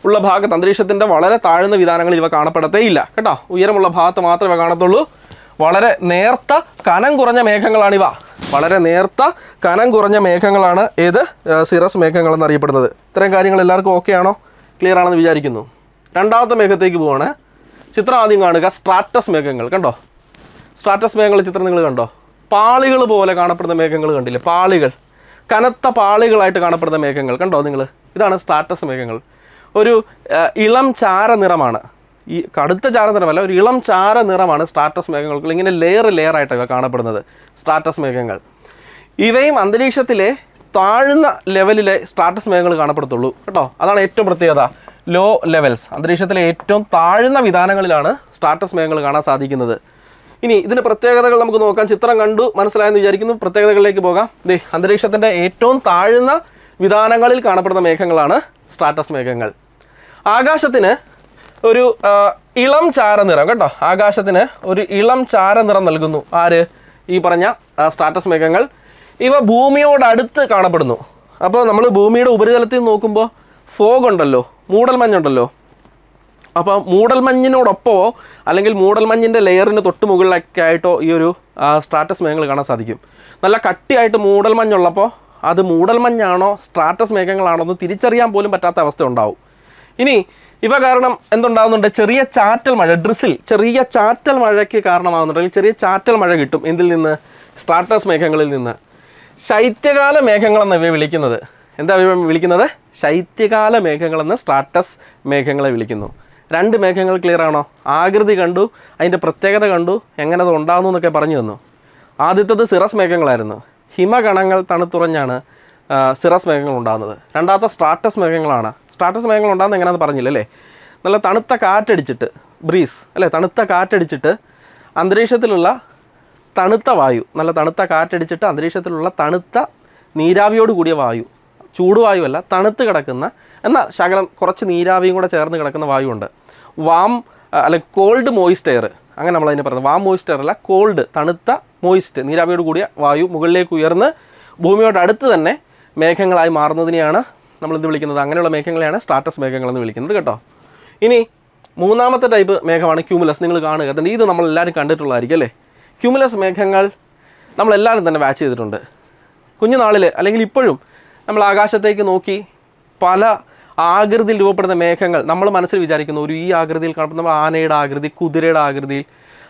ഉള്ള ഭാഗത്ത്, അന്തരീക്ഷത്തിൻ്റെ വളരെ താഴ്ന്ന വിധാനങ്ങളിൽ ഇവ കാണപ്പെടത്തേയില്ല കേട്ടോ. ഉയരമുള്ള ഭാഗത്ത് മാത്രമേ ഇവ കാണത്തുള്ളൂ. വളരെ നേർത്ത കനം കുറഞ്ഞ മേഘങ്ങളാണിവ. വളരെ നേർത്ത കനം കുറഞ്ഞ മേഘങ്ങളാണ് ഏത്? സിറസ് മേഘങ്ങൾ എന്നറിയപ്പെടുന്നത്. ഇത്തരം കാര്യങ്ങൾ എല്ലാവർക്കും ഓക്കെ ആണോ? ക്ലിയർ ആണെന്ന് വിചാരിക്കുന്നു. രണ്ടാമത്തെ മേഘത്തേക്ക് പോവാണ്. ചിത്രം ആദ്യം കാണുക. സ്ട്രാറ്റസ് മേഘങ്ങൾ കണ്ടോ? സ്ട്രാറ്റസ് മേഘങ്ങളുടെ ചിത്രം നിങ്ങൾ കണ്ടോ? പാളികൾ പോലെ കാണപ്പെടുന്ന മേഘങ്ങൾ കണ്ടില്ലേ? പാളികൾ, കനത്ത പാളികളായിട്ട് കാണപ്പെടുന്ന മേഘങ്ങൾ കണ്ടോ നിങ്ങൾ? ഇതാണ് സ്ട്രാറ്റസ് മേഘങ്ങൾ. ഒരു ഇളം ചാര നിറമാണ്. ഈ കടുത്ത ചാര നിറമല്ല, ഒരു ഇളം ചാര നിറമാണ് സ്ട്രാറ്റസ് മേഘങ്ങൾക്ക്. ഇങ്ങനെ ലെയറായിട്ടൊക്കെ കാണപ്പെടുന്നത് സ്ട്രാറ്റസ് മേഘങ്ങൾ. ഇവയും അന്തരീക്ഷത്തിലെ താഴ്ന്ന ലെവലിലെ സ്ട്രാറ്റസ് മേഘങ്ങൾ കാണപ്പെടത്തുള്ളൂ കേട്ടോ. അതാണ് ഏറ്റവും പ്രത്യേകത. ലോ ലെവൽസ്, അന്തരീക്ഷത്തിലെ ഏറ്റവും താഴ്ന്ന വിധാനങ്ങളിലാണ് സ്ട്രാറ്റസ് മേഘങ്ങൾ കാണാൻ സാധിക്കുന്നത്. ഇനി ഇതിൻ്റെ പ്രത്യേകതകൾ നമുക്ക് നോക്കാം. ചിത്രം കണ്ടു മനസ്സിലായെന്ന് വിചാരിക്കുന്നു. പ്രത്യേകതകളിലേക്ക് പോകാം. അന്തരീക്ഷത്തിൻ്റെ ഏറ്റവും താഴ്ന്ന വിധാനങ്ങളിൽ കാണപ്പെടുന്ന മേഘങ്ങളാണ് സ്ട്രാറ്റസ് മേഘങ്ങൾ. ആകാശത്തിന് ഒരു ഇളം ചാരനിറം കേട്ടോ, ആകാശത്തിന് ഒരു ഇളം ചാരനിറം നൽകുന്നു ആര്? ഈ പറഞ്ഞ സ്ട്രാറ്റസ് മേഘങ്ങൾ. ഇവ ഭൂമിയോടടുത്ത് കാണപ്പെടുന്നു. അപ്പോൾ നമ്മൾ ഭൂമിയുടെ ഉപരിതലത്തിൽ നോക്കുമ്പോൾ ഫോഗ് ഉണ്ടല്ലോ, മൂടൽമഞ്ഞുണ്ടല്ലോ. അപ്പോൾ മൂടൽമഞ്ഞിനോടൊപ്പമോ അല്ലെങ്കിൽ മൂടൽമഞ്ഞിൻ്റെ ലെയറിന് തൊട്ട് മുകളിലൊക്കെ ആയിട്ടോ ഈ ഒരു സ്ട്രാറ്റസ് മേഘങ്ങൾ കാണാൻ സാധിക്കും. നല്ല കട്ടിയായിട്ട് മൂടൽമഞ്ഞുള്ളപ്പോൾ അത് മൂടൽമഞ്ഞാണോ സ്ട്രാറ്റസ് മേഘങ്ങളാണോ എന്ന് തിരിച്ചറിയാൻ പോലും പറ്റാത്ത അവസ്ഥ ഉണ്ടാവും. ഇനി ഇവ കാരണം എന്തുണ്ടാകുന്നുണ്ട്? ചെറിയ ചാറ്റൽ മഴ, ഡ്രിസിൽ, ചെറിയ ചാറ്റൽ മഴയ്ക്ക് കാരണമാകുന്നുണ്ടെങ്കിൽ ചെറിയ ചാറ്റൽ മഴ കിട്ടും. എന്തിൽ നിന്ന്? സ്ട്രാറ്റസ് മേഘങ്ങളിൽ നിന്ന്. ശൈത്യകാല മേഘങ്ങളെന്ന് ഇവയെ വിളിക്കുന്നത്. എന്താ ഇവ വിളിക്കുന്നത്? ശൈത്യകാല മേഘങ്ങളെന്ന് സ്ട്രാറ്റസ് മേഘങ്ങളെ വിളിക്കുന്നു. രണ്ട് മേഘങ്ങൾ ക്ലിയർ ആണോ? ആകൃതി കണ്ടു, അതിൻ്റെ പ്രത്യേകത കണ്ടു, എങ്ങനെ അത് ഉണ്ടാകുന്നു എന്നൊക്കെ പറഞ്ഞു തന്നു. ആദ്യത്തേത് സിറസ് മേഘങ്ങളായിരുന്നു. ഹിമകണങ്ങൾ തണുത്തുറഞ്ഞാണ് സിറസ് മേഘങ്ങൾ ഉണ്ടാകുന്നത്. രണ്ടാമത്തെ സ്ട്രാറ്റസ് മേഘങ്ങളാണ്. സ്ട്രാറ്റസ് മേഘങ്ങൾ ഉണ്ടാകുന്നത് എങ്ങനെയാണെന്ന് പറഞ്ഞില്ല അല്ലേ? നല്ല തണുത്ത കാറ്റടിച്ചിട്ട്, ബ്രീസ് അല്ലേ, തണുത്ത കാറ്റടിച്ചിട്ട് അന്തരീക്ഷത്തിലുള്ള തണുത്ത വായു, നല്ല തണുത്ത കാറ്റടിച്ചിട്ട് അന്തരീക്ഷത്തിലുള്ള തണുത്ത നീരാവിയോട് കൂടിയ വായു, ചൂടുവായുവല്ല, തണുത്ത് കിടക്കുന്ന എന്നാൽ ശകലം കുറച്ച് നീരാവിയും കൂടെ ചേർന്ന് കിടക്കുന്ന വായുണ്ട്. വാം അല്ലെ കോൾഡ് മോയിസ്റ്റ് എയർ, അങ്ങനെ നമ്മളതിനെ പറയുന്നത്. വാം മോയിസ്റ്റ് എയർ അല്ല, കോൾഡ്, തണുത്ത മോയിസ്റ്റ് നീരാവിയോട് കൂടിയ വായു മുകളിലേക്ക് ഉയർന്ന് ഭൂമിയോട് അടുത്ത് തന്നെ മേഘങ്ങളായി മാറുന്നതിനെയാണ് നമ്മളിത് വിളിക്കുന്നത്. അങ്ങനെയുള്ള മേഘങ്ങളെയാണ് സ്ട്രാറ്റസ് മേഘങ്ങളെന്ന് വിളിക്കുന്നത് കേട്ടോ. ഇനി മൂന്നാമത്തെ ടൈപ്പ് മേഘമാണ് ക്യൂമുലസ്. നിങ്ങൾ കാണുക, അതുകൊണ്ട് ഇത് നമ്മളെല്ലാവരും കണ്ടിട്ടുള്ളതായിരിക്കും അല്ലേ? ക്യൂമുലസ് മേഘങ്ങൾ നമ്മളെല്ലാവരും തന്നെ വാച്ച് ചെയ്തിട്ടുണ്ട്. കുഞ്ഞുനാളിൽ അല്ലെങ്കിൽ ഇപ്പോഴും നമ്മൾ ആകാശത്തേക്ക് നോക്കി പല ആകൃതിയിൽ രൂപപ്പെടുന്ന മേഘങ്ങൾ നമ്മൾ മനസ്സിൽ വിചാരിക്കുന്നു. ഒരു ഈ ആകൃതിയിൽ കാണപ്പെടുന്ന ആനയുടെ ആകൃതി, കുതിരയുടെ ആകൃതിയിൽ,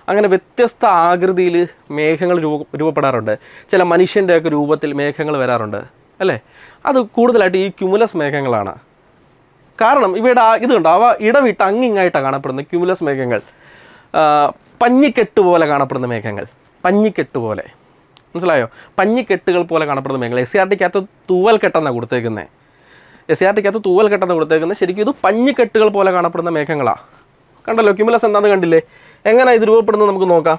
അങ്ങനെ വ്യത്യസ്ത ആകൃതിയിൽ മേഘങ്ങൾ രൂപപ്പെടാറുണ്ട്. ചില മനുഷ്യൻ്റെയൊക്കെ രൂപത്തിൽ മേഘങ്ങൾ വരാറുണ്ട് അല്ലേ? അത് കൂടുതലായിട്ട് ഈ ക്യൂമുലസ് മേഘങ്ങളാണ്. കാരണം ഇവയുടെ ഇതുണ്ട്, അവ ഇടവിട്ട് അങ്ങിങ്ങായിട്ടാണ് കാണപ്പെടുന്നത്. ക്യൂമുലസ് മേഘങ്ങൾ പഞ്ഞിക്കെട്ട് പോലെ കാണപ്പെടുന്ന മേഘങ്ങൾ, പഞ്ഞിക്കെട്ട് പോലെ, മനസ്സിലായോ? പഞ്ഞിക്കെട്ടുകൾ പോലെ കാണപ്പെടുന്ന മേഘങ്ങൾ. SCRT-ക്കകത്ത് തൂവൽ കെട്ടെന്നാണ് കൊടുത്തേക്കുന്നത്. SCRT-ക്കകത്ത് തൂവൽ കെട്ടെന്ന് കൊടുത്തേക്കുന്നത്. ശരിക്കും ഇത് പഞ്ഞിക്കെട്ടുകൾ പോലെ കാണപ്പെടുന്ന മേഘങ്ങളാണ്. കണ്ടല്ലോ ക്യൂമുലസ് എന്താണെന്ന് കണ്ടില്ലേ? എങ്ങനെ ഇത് രൂപപ്പെടുന്നത് നമുക്ക് നോക്കാം.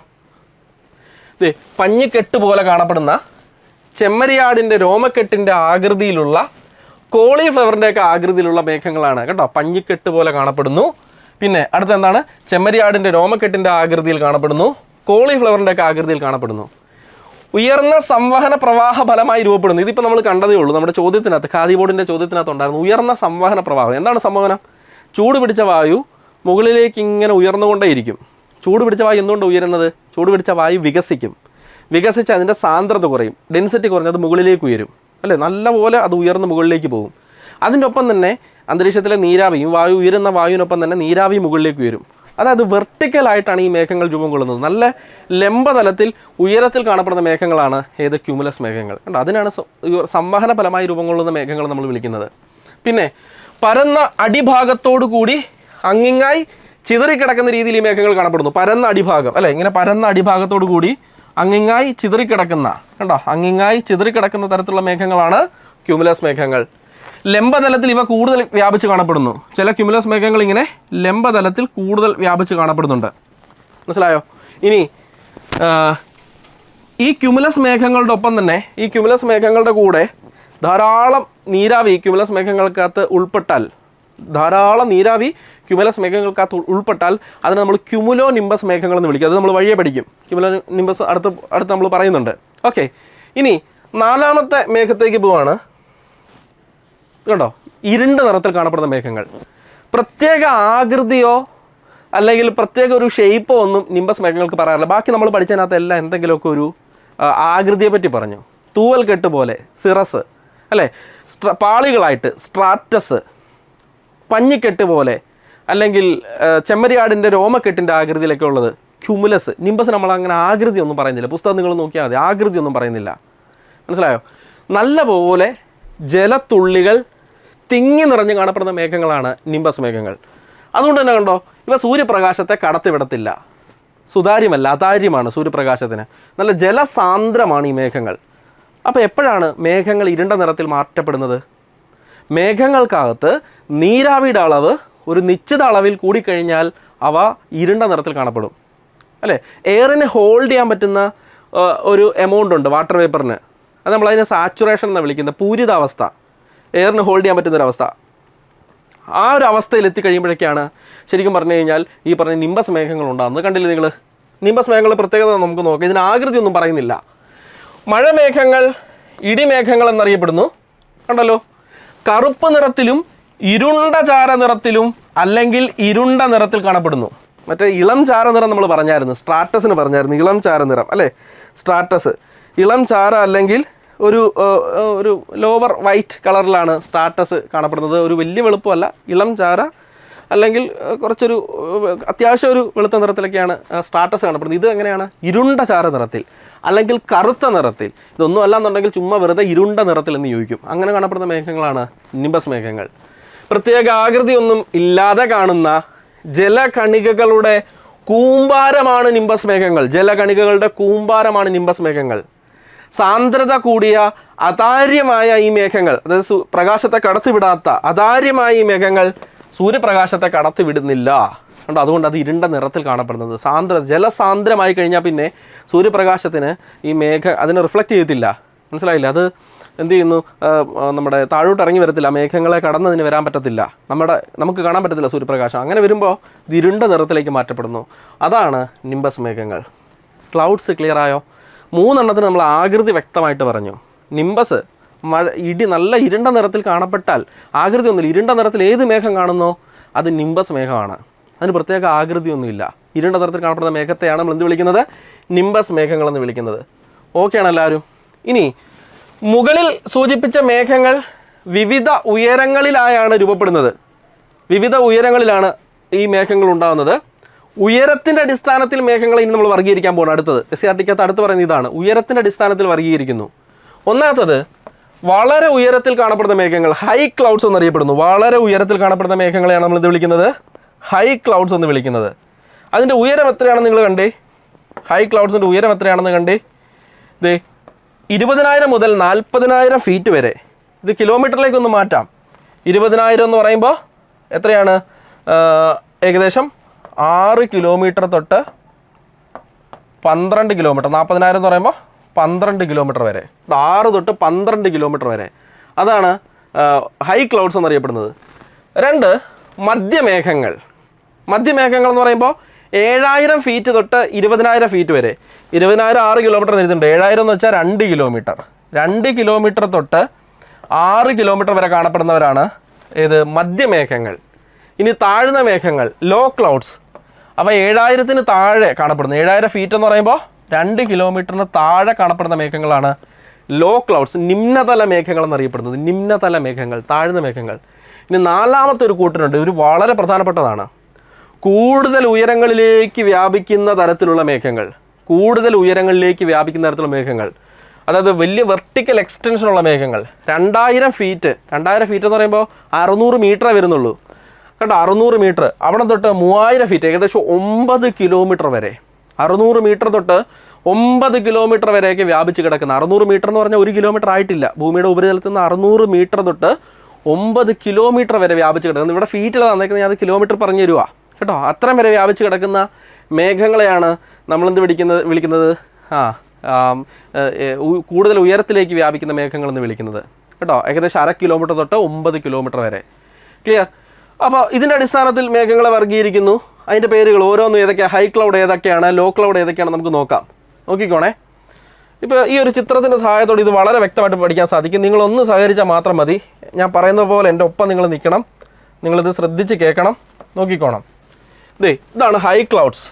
ഇത് പഞ്ഞിക്കെട്ട് പോലെ കാണപ്പെടുന്ന ചെമ്മരിയാടിൻ്റെ രോമക്കെട്ടിൻ്റെ ആകൃതിയിലുള്ള, കോളിഫ്ലവറിൻ്റെയൊക്കെ ആകൃതിയിലുള്ള മേഘങ്ങളാണ് കേട്ടോ. പഞ്ഞിക്കെട്ട് പോലെ കാണപ്പെടുന്നു. പിന്നെ അടുത്ത എന്താണ്? ചെമ്മരിയാടിൻ്റെ രോമക്കെട്ടിൻ്റെ ആകൃതിയിൽ കാണപ്പെടുന്നു, കോളിഫ്ലവറിൻ്റെയൊക്കെ ആകൃതിയിൽ കാണപ്പെടുന്നു. ഉയർന്ന സംവഹന പ്രവാഹ ഫലമായി രൂപപ്പെടുന്നു. ഇതിപ്പോൾ നമ്മൾ കണ്ടതേ ഉള്ളൂ. നമ്മുടെ ചോദ്യത്തിനകത്ത്, ഖാദി ബോർഡിൻ്റെ ചോദ്യത്തിനകത്ത് ഉണ്ടായിരുന്നു ഉയർന്ന സംവഹന പ്രവാഹം. എന്താണ് സംവഹനം? ചൂട് പിടിച്ച വായു മുകളിലേക്ക് ഇങ്ങനെ ഉയർന്നുകൊണ്ടേയിരിക്കും. ചൂട് പിടിച്ച വായു എന്തുകൊണ്ട് ഉയരുന്നത്? ചൂട് പിടിച്ച വായു വികസിച്ച് അതിൻ്റെ സാന്ദ്രത കുറയും, ഡെൻസിറ്റി കുറഞ്ഞത് മുകളിലേക്ക് ഉയരും അല്ലേ? നല്ലപോലെ അത് ഉയർന്ന് മുകളിലേക്ക് പോകും. അതിൻ്റെ ഒപ്പം തന്നെ അന്തരീക്ഷത്തിലെ നീരാവിയും, വായു ഉയരുന്ന വായുവിനൊപ്പം തന്നെ നീരാവി മുകളിലേക്ക് ഉയരും. അതായത് വെർട്ടിക്കലായിട്ടാണ് ഈ മേഘങ്ങൾ രൂപം കൊള്ളുന്നത്. നല്ല ലംബതലത്തിൽ ഉയരത്തിൽ കാണപ്പെടുന്ന മേഘങ്ങളാണ് ഏത്? ക്യൂമുലസ് മേഘങ്ങൾ. കണ്ടോ? അതിനാണ് സംവഹന ഫലമായി രൂപം കൊള്ളുന്ന മേഘങ്ങൾ നമ്മൾ വിളിക്കുന്നത്. പിന്നെ പരന്ന അടിഭാഗത്തോടു കൂടി അങ്ങിങ്ങായി ചിതറിക്കിടക്കുന്ന രീതിയിൽ ഈ മേഘങ്ങൾ കാണപ്പെടുന്നു. പരന്ന അടിഭാഗം അല്ലേ? ഇങ്ങനെ പരന്ന അടിഭാഗത്തോടു കൂടി അങ്ങിങ്ങായി ചിതറിക്കിടക്കുന്ന, കണ്ടോ, അങ്ങിങ്ങായി ചിതറിക്കിടക്കുന്ന തരത്തിലുള്ള മേഘങ്ങളാണ് ക്യൂമുലസ് മേഘങ്ങൾ. ലംബതലത്തിൽ ഇവ കൂടുതൽ വ്യാപിച്ച് കാണപ്പെടുന്നു. ചില ക്യൂമുലസ് മേഘങ്ങൾ ഇങ്ങനെ ലംബതലത്തിൽ കൂടുതൽ വ്യാപിച്ച് കാണപ്പെടുന്നുണ്ട്. മനസ്സിലായോ? ഇനി ഈ ക്യൂമുലസ് മേഘങ്ങളുടെ ഒപ്പം തന്നെ ഈ ക്യൂമുലസ് മേഘങ്ങളുടെ കൂടെ ധാരാളം നീരാവി ക്യൂമുലസ് മേഘങ്ങൾക്കകത്ത് ഉൾപ്പെട്ടാൽ, ധാരാളം നീരാവി ക്യൂമുലസ് മേഘങ്ങൾക്കകത്ത് ഉൾപ്പെട്ടാൽ അതിനെ നമ്മൾ ക്യുമുലോ നിംബസ് മേഘങ്ങൾ എന്ന് വിളിക്കും. അത് നമ്മൾ വഴിയെ പഠിക്കും. ക്യുമുലോ നിംബസ് അടുത്ത് നമ്മൾ പറയുന്നുണ്ട്. ഓക്കെ, ഇനി നാലാമത്തെ മേഘത്തേക്ക് പോവാണ്. കണ്ടോ? ഇരുണ്ട നിറത്തിൽ കാണപ്പെടുന്ന മേഘങ്ങൾ. പ്രത്യേക ആകൃതിയോ അല്ലെങ്കിൽ പ്രത്യേക ഒരു ഷേപ്പോ ഒന്നും നിംബസ് മേഘങ്ങൾക്ക് പറയാറില്ല. ബാക്കി നമ്മൾ പഠിച്ചതിനകത്ത് എല്ലാം എന്തെങ്കിലുമൊക്കെ ഒരു ആകൃതിയെ പറ്റി പറഞ്ഞു. തൂവൽ കെട്ട് പോലെ സിറസ് അല്ലേ, പാളികളായിട്ട് സ്ട്രാറ്റസ്, പഞ്ഞിക്കെട്ട് പോലെ, അല്ലെങ്കിൽ ചെമ്മരിയാടിൻ്റെ രോമക്കെട്ടിൻ്റെ ആകൃതിയിലൊക്കെ ഉള്ളത് ക്യൂമുലസ്. നിംബസ് നമ്മൾ അങ്ങനെ ആകൃതി ഒന്നും പറയുന്നില്ല. പുസ്തകം നിങ്ങൾ നോക്കിയാൽ മതി, ആകൃതി ഒന്നും പറയുന്നില്ല. മനസ്സിലായോ? നല്ലപോലെ ജലത്തുള്ളികൾ തിങ്ങി നിറഞ്ഞ് കാണപ്പെടുന്ന മേഘങ്ങളാണ് നിംബസ് മേഘങ്ങൾ. അതുകൊണ്ട് തന്നെ കണ്ടോ, ഇവ സൂര്യപ്രകാശത്തെ കടത്തിവിടത്തില്ല. സുതാര്യമല്ല, അതാര്യമാണ് സൂര്യപ്രകാശത്തിന്. നല്ല ജലസാന്ദ്രമാണ് ഈ മേഘങ്ങൾ. അപ്പോൾ എപ്പോഴാണ് മേഘങ്ങൾ ഇരുണ്ട നിറത്തിൽ മാറ്റപ്പെടുന്നത്? മേഘങ്ങൾക്കകത്ത് നീരാവിയുടെ അളവ് ഒരു നിശ്ചിത അളവിൽ കൂടിക്കഴിഞ്ഞാൽ അവ ഇരുണ്ട നിറത്തിൽ കാണപ്പെടും അല്ലേ. എയറിനെ ഹോൾഡ് ചെയ്യാൻ പറ്റുന്ന ഒരു എമൗണ്ട് ഉണ്ട് വാട്ടർ വേപ്പറിന്, അത് നമ്മളതിനെ സാച്ചുറേഷൻ എന്നാണ് വിളിക്കുന്നത്, പൂരിതാവസ്ഥ, എയറിന് ഹോൾഡ് ചെയ്യാൻ പറ്റുന്നൊരവസ്ഥ. ആ ഒരു അവസ്ഥയിൽ എത്തിക്കഴിയുമ്പോഴേക്കാണ് ശരിക്കും പറഞ്ഞു കഴിഞ്ഞാൽ ഈ പറഞ്ഞ നിംബസ് മേഘങ്ങൾ ഉണ്ടാകുന്നത്. കണ്ടില്ലേ നിങ്ങൾ? നിംബസ് മേഘങ്ങളുടെ പ്രത്യേകത നമുക്ക് നോക്കാം. ഇതിന് ആകൃതി ഒന്നും പറയുന്നില്ല. മഴമേഘങ്ങൾ ഇടിമേഘങ്ങൾ എന്നറിയപ്പെടുന്നു. കണ്ടല്ലോ, കറുപ്പ് നിറത്തിലും ഇരുണ്ട ചാര നിറത്തിലും അല്ലെങ്കിൽ ഇരുണ്ട നിറത്തിൽ കാണപ്പെടുന്നു. മറ്റേ ഇളം ചാര നിറം നമ്മൾ പറഞ്ഞായിരുന്നു, സ്ട്രാറ്റസിന് പറഞ്ഞായിരുന്നു ഇളം ചാര നിറം അല്ലേ. സ്ട്രാറ്റസ് ഇളം ചാര അല്ലെങ്കിൽ ഒരു ലോവർ വൈറ്റ് കളറിലാണ് സ്ട്രാറ്റസ് കാണപ്പെടുന്നത്. ഒരു വലിയ വെളുപ്പമല്ല, ഇളം ചാര അല്ലെങ്കിൽ കുറച്ചൊരു അത്യാവശ്യം ഒരു വെളുത്ത നിറത്തിലൊക്കെയാണ് സ്ട്രാറ്റസ് കാണപ്പെടുന്നത്. ഇത് എങ്ങനെയാണ്? ഇരുണ്ട ചാര നിറത്തിൽ അല്ലെങ്കിൽ കറുത്ത നിറത്തിൽ. ഇതൊന്നും അല്ലാന്നുണ്ടെങ്കിൽ ചുമ്മാ വെറുതെ ഇരുണ്ട നിറത്തിൽ എന്ന് ചോദിക്കും. അങ്ങനെ കാണപ്പെടുന്ന മേഘങ്ങളാണ് നിംബസ് മേഘങ്ങൾ. പ്രത്യേക ആകൃതിയൊന്നും ഇല്ലാതെ കാണുന്ന ജലകണികകളുടെ കൂമ്പാരമാണ് നിംബസ് മേഘങ്ങൾ. ജലകണികകളുടെ കൂമ്പാരമാണ് നിംബസ് മേഘങ്ങൾ. സാന്ദ്രത കൂടിയ അതാര്യമായ ഈ മേഘങ്ങൾ, അതായത് പ്രകാശത്തെ കടത്തിവിടാത്ത അതാര്യമായ ഈ മേഘങ്ങൾ സൂര്യപ്രകാശത്തെ കടത്തിവിടുന്നില്ല. കണ്ടോ? അതുകൊണ്ട് അത് ഇരുണ്ട നിറത്തിൽ കാണപ്പെടുന്നത്. ജലസാന്ദ്രമായി കഴിഞ്ഞാൽ പിന്നെ സൂര്യപ്രകാശത്തിന് ഈ അതിനെ റിഫ്ലക്റ്റ് ചെയ്യത്തില്ല. മനസ്സിലായില്ല? അത് എന്ത് ചെയ്യുന്നു? നമ്മുടെ താഴോട്ട് ഇറങ്ങി വരത്തില്ല, മേഘങ്ങളെ കടന്നതിന് വരാൻ പറ്റത്തില്ല, നമുക്ക് കാണാൻ പറ്റത്തില്ല സൂര്യപ്രകാശം. അങ്ങനെ വരുമ്പോൾ ഇത് ഇരുണ്ട നിറത്തിലേക്ക് മാറ്റപ്പെടുന്നു. അതാണ് നിംബസ് മേഘങ്ങൾ. ക്ലൗഡ്സ് ക്ലിയർ ആയോ? 3 എണ്ണത്തിന് നമ്മൾ ആകൃതി വ്യക്തമായിട്ട് പറഞ്ഞു. നിംബസ് ഇടി നല്ല ഇരുണ്ട നിറത്തിൽ കാണപ്പെട്ടാൽ ആകൃതി ഒന്നുമില്ല. ഇരുണ്ട നിറത്തിൽ ഏത് മേഘം കാണുന്നോ അത് നിംബസ് മേഘമാണ്. അതിന് പ്രത്യേക ആകൃതിയൊന്നുമില്ല. ഇരുണ്ട നിറത്തിൽ കാണപ്പെടുന്ന മേഘത്തെയാണ് നമ്മൾ എന്ത് വിളിക്കുന്നത്? നിംബസ് മേഘങ്ങളെന്ന് വിളിക്കുന്നത്. ഓക്കെയാണ് എല്ലാവരും? ഇനി മുകളിൽ സൂചിപ്പിച്ച മേഘങ്ങൾ വിവിധ ഉയരങ്ങളിലായാണ് രൂപപ്പെടുന്നത്. വിവിധ ഉയരങ്ങളിലാണ് ഈ മേഘങ്ങൾ ഉണ്ടാകുന്നത്. ഉയരത്തിൻ്റെ അടിസ്ഥാനത്തിൽ മേഘങ്ങളെ ഇനി നമ്മൾ വർഗീകരിക്കാൻ പോകണം. അടുത്തത് SCERT-ക്കകത്ത് അടുത്ത് പറയുന്നത് ഇതാണ്, ഉയരത്തിൻ്റെ അടിസ്ഥാനത്തിൽ വർഗീകരിക്കുന്നു. ഒന്നാമത്തത് വളരെ ഉയരത്തിൽ കാണപ്പെടുന്ന മേഘങ്ങൾ, ഹൈ ക്ലൗഡ്സ് എന്നറിയപ്പെടുന്നു. വളരെ ഉയരത്തിൽ കാണപ്പെടുന്ന മേഘങ്ങളെയാണ് നമ്മൾ ഇത് വിളിക്കുന്നത് ഹൈ ക്ലൗഡ്സ് എന്ന് വിളിക്കുന്നത്. അതിൻ്റെ ഉയരം എത്രയാണെന്ന് നിങ്ങൾ കണ്ടേ? ഹൈ ക്ലൗഡ്സിൻ്റെ ഉയരം എത്രയാണെന്ന് കണ്ടേ? ഇത് 20,000 മുതൽ 40,000 ഫീറ്റ് വരെ. ഇത് കിലോമീറ്ററിലേക്കൊന്ന് മാറ്റാം. 20,000 എന്ന് പറയുമ്പോൾ എത്രയാണ്? ഏകദേശം 6 കിലോമീറ്റർ തൊട്ട് 12 കിലോമീറ്റർ. 40,000 എന്ന് പറയുമ്പോൾ 12 കിലോമീറ്റർ വരെ. 6 തൊട്ട് 12 കിലോമീറ്റർ വരെ. അതാണ് ഹൈ ക്ലൗഡ്സ് എന്നറിയപ്പെടുന്നത്. 2 മധ്യമേഘങ്ങൾ. മധ്യമേഘങ്ങൾ എന്ന് പറയുമ്പോൾ 7,000 ഫീറ്റ് തൊട്ട് 20,000 ഫീറ്റ് വരെ. 20,000 6 കിലോമീറ്റർ എഴുതിയിട്ടുണ്ട്. 7,000 എന്ന് വെച്ചാൽ 2 കിലോമീറ്റർ. 2 കിലോമീറ്റർ തൊട്ട് 6 കിലോമീറ്റർ വരെ കാണപ്പെടുന്നവരാണ് ഏത്? മധ്യമേഘങ്ങൾ. ഇനി താഴ്ന്ന മേഘങ്ങൾ, ലോ ക്ലൗഡ്സ്. അപ്പോൾ 7,000-ന് താഴെ കാണപ്പെടുന്നത്, 7,000 ഫീറ്റ് എന്ന് പറയുമ്പോൾ 2 കിലോമീറ്ററിന് താഴെ കാണപ്പെടുന്ന മേഘങ്ങളാണ് ലോ ക്ലൗഡ്സ്, നിമ്നതല മേഘങ്ങൾ എന്നറിയപ്പെടുന്നത്. നിമ്നതല മേഘങ്ങൾ, താഴ്ന്ന മേഘങ്ങൾ. ഇനി 4ാമത്തെ ഒരു കൂട്ടരുണ്ട്, ഒരു വളരെ പ്രധാനപ്പെട്ടതാണ്. കൂടുതൽ ഉയരങ്ങളിലേക്ക് വ്യാപിക്കുന്ന തരത്തിലുള്ള മേഘങ്ങൾ. കൂടുതൽ ഉയരങ്ങളിലേക്ക് വ്യാപിക്കുന്ന തരത്തിലുള്ള മേഘങ്ങൾ, അതായത് വലിയ വെർട്ടിക്കൽ എക്സ്റ്റൻഷനുള്ള മേഘങ്ങൾ. 2,000 ഫീറ്റ് എന്ന് പറയുമ്പോൾ 600 മീറ്ററേ വരുന്നുള്ളൂ കേട്ടോ. 600 മീറ്റർ. അവിടെ തൊട്ട് 3,000 ഫീറ്റ്, ഏകദേശം 9 കിലോമീറ്റർ വരെ. 600 മീറ്റർ തൊട്ട് 9 കിലോമീറ്റർ വരെയൊക്കെ വ്യാപിച്ച് കിടക്കുന്ന. 600 മീറ്റർ എന്ന് പറഞ്ഞാൽ 1 കിലോമീറ്റർ ആയിട്ടില്ല. ഭൂമിയുടെ ഉപരിതലത്തിൽ നിന്ന് 600 മീറ്റർ തൊട്ട് 9 കിലോമീറ്റർ വരെ വ്യാപിച്ച് കിടക്കുന്നത്. ഇവിടെ ഫീറ്റിൽ തന്നേക്കുന്നത് ഞാൻ കിലോമീറ്റർ പറഞ്ഞു തരുവാ കേട്ടോ. അത്രയും വരെ വ്യാപിച്ച് കിടക്കുന്ന മേഘങ്ങളെയാണ് നമ്മളെന്ത് വിളിക്കുന്നത് കൂടുതൽ ഉയരത്തിലേക്ക് വ്യാപിക്കുന്ന മേഘങ്ങളെന്ന് വിളിക്കുന്നത് കേട്ടോ. ഏകദേശം 1/2 കിലോമീറ്റർ തൊട്ട് 9 കിലോമീറ്റർ വരെ. ക്ലിയർ? അപ്പോൾ ഇതിൻ്റെ അടിസ്ഥാനത്തിൽ മേഘങ്ങളെ വർഗീകരിക്കുന്നു. അതിൻ്റെ പേരുകൾ ഓരോന്നും ഏതൊക്കെയാണ്, ഹൈ ക്ലൗഡ് ഏതൊക്കെയാണ്, ലോ ക്ലൗഡ് ഏതൊക്കെയാണ് നമുക്ക് നോക്കാം. നോക്കിക്കോണേ. ഇപ്പോൾ ഈ ഒരു ചിത്രത്തിൻ്റെ സഹായത്തോടെ ഇത് വളരെ വ്യക്തമായിട്ട് പഠിക്കാൻ സാധിക്കും. നിങ്ങളൊന്ന് സഹകരിച്ചാൽ മാത്രം മതി. ഞാൻ പറയുന്ന പോലെ എൻ്റെ ഒപ്പം നിങ്ങൾ നിൽക്കണം. നിങ്ങളിത് ശ്രദ്ധിച്ച് കേൾക്കണം. നോക്കിക്കോണം. ഇതാണ് ഹൈ ക്ലൗഡ്സ്.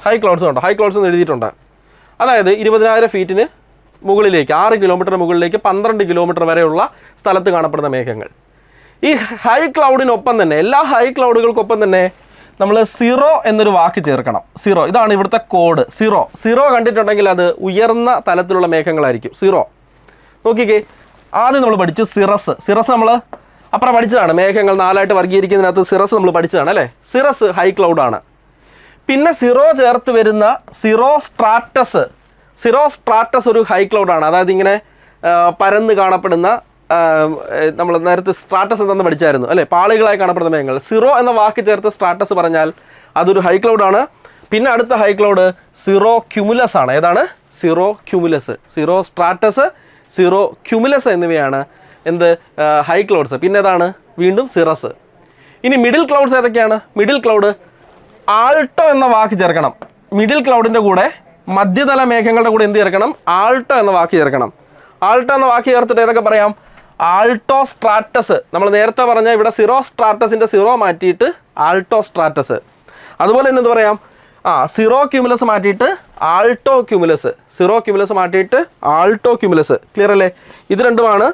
ഹൈ ക്ലൗഡ്സ് ഉണ്ടോ? ഹൈ ക്ലൗഡ്സ് എന്ന് എഴുതിയിട്ടുണ്ട്. അതായത് 20,000 ഫീറ്റിന് മുകളിലേക്ക്, 6 കിലോമീറ്റർ മുകളിലേക്ക് 12 കിലോമീറ്റർ വരെയുള്ള സ്ഥലത്ത് കാണപ്പെടുന്ന മേഘങ്ങൾ. ഈ ഹൈ ക്ലൗഡിനൊപ്പം തന്നെ, എല്ലാ ഹൈ ക്ലൗഡുകൾക്കൊപ്പം തന്നെ നമ്മൾ സിറോ എന്നൊരു വാക്ക് ചേർക്കണം. സിറോ, ഇതാണ് ഇവിടുത്തെ കോഡ്. സിറോ കണ്ടിട്ടുണ്ടെങ്കിൽ അത് ഉയർന്ന തലത്തിലുള്ള മേഘങ്ങളായിരിക്കും. സിറോ നോക്കിക്കേ. ആദ്യം നമ്മൾ പഠിച്ചു സിറസ് നമ്മൾ അപ്പുറം പഠിച്ചതാണ്. മേഘങ്ങൾ 4ആയിട്ട് വർഗീകരിക്കുന്നതിനകത്ത് സിറസ് നമ്മൾ പഠിച്ചതാണ് അല്ലേ. സിറസ് ഹൈ ക്ലൗഡാണ്. പിന്നെ സിറോ ചേർത്ത് വരുന്ന സിറോ സ്ട്രാറ്റസ് ഒരു ഹൈ ക്ലൗഡാണ്. അതായത് ഇങ്ങനെ പരന്ന് കാണപ്പെടുന്ന നമ്മൾ നേരത്തെ സ്ട്രാറ്റസ് എന്താണെന്ന് പഠിച്ചായിരുന്നു അല്ലേ, പാളികളായി കാണപ്പെടുന്ന മേഘങ്ങൾ. സിറോ എന്ന വാക്ക് ചേർത്ത് സ്ട്രാറ്റസ് പറഞ്ഞാൽ അതൊരു ഹൈ ക്ലൗഡാണ്. പിന്നെ അടുത്ത ഹൈ ക്ലൗഡ് സിറോ ക്യുമുലസ് ആണ്. ഏതാണ്? Syro cumulus. Syro Stratus, Syro cumulus എന്നിവയാണ് എന്ത് ഹൈ ക്ലൗഡ്സ്. പിന്നെ ഏതാണ്? വീണ്ടും സിറസ്. ഇനി മിഡിൽ ക്ലൗഡ്സ് ഏതൊക്കെയാണ്? മിഡിൽ ക്ലൗഡ് ആൾട്ടോ എന്ന വാക്ക് ചേർക്കണം. മിഡിൽ ക്ലൗഡിൻ്റെ കൂടെ മധ്യതല മേഘങ്ങളുടെ കൂടെ എന്ത് ചേർക്കണം? ആൾട്ടോ എന്ന വാക്ക് ചേർക്കണം. ആൾട്ടോ എന്ന വാക്ക് ചേർത്തിട്ട് ഏതൊക്കെ പറയാം? Alto Stratus. നമ്മൾ നേരത്തെ പറഞ്ഞ ഇവിടെ സിറോ സ്ട്രാറ്റസിൻ്റെ സിറോ മാറ്റിയിട്ട് ആൾട്ടോ സ്ട്രാറ്റസ്. അതുപോലെ തന്നെ എന്ത് പറയാം? സിറോ ക്യുമുലസ് മാറ്റിയിട്ട് ആൾട്ടോ ക്യുമുലസ്. സിറോ ക്യുമുലസ് മാറ്റിയിട്ട് ആൾട്ടോ ക്യുമുലസ്. ക്ലിയർ അല്ലേ? ഇത് രണ്ടുമാണ്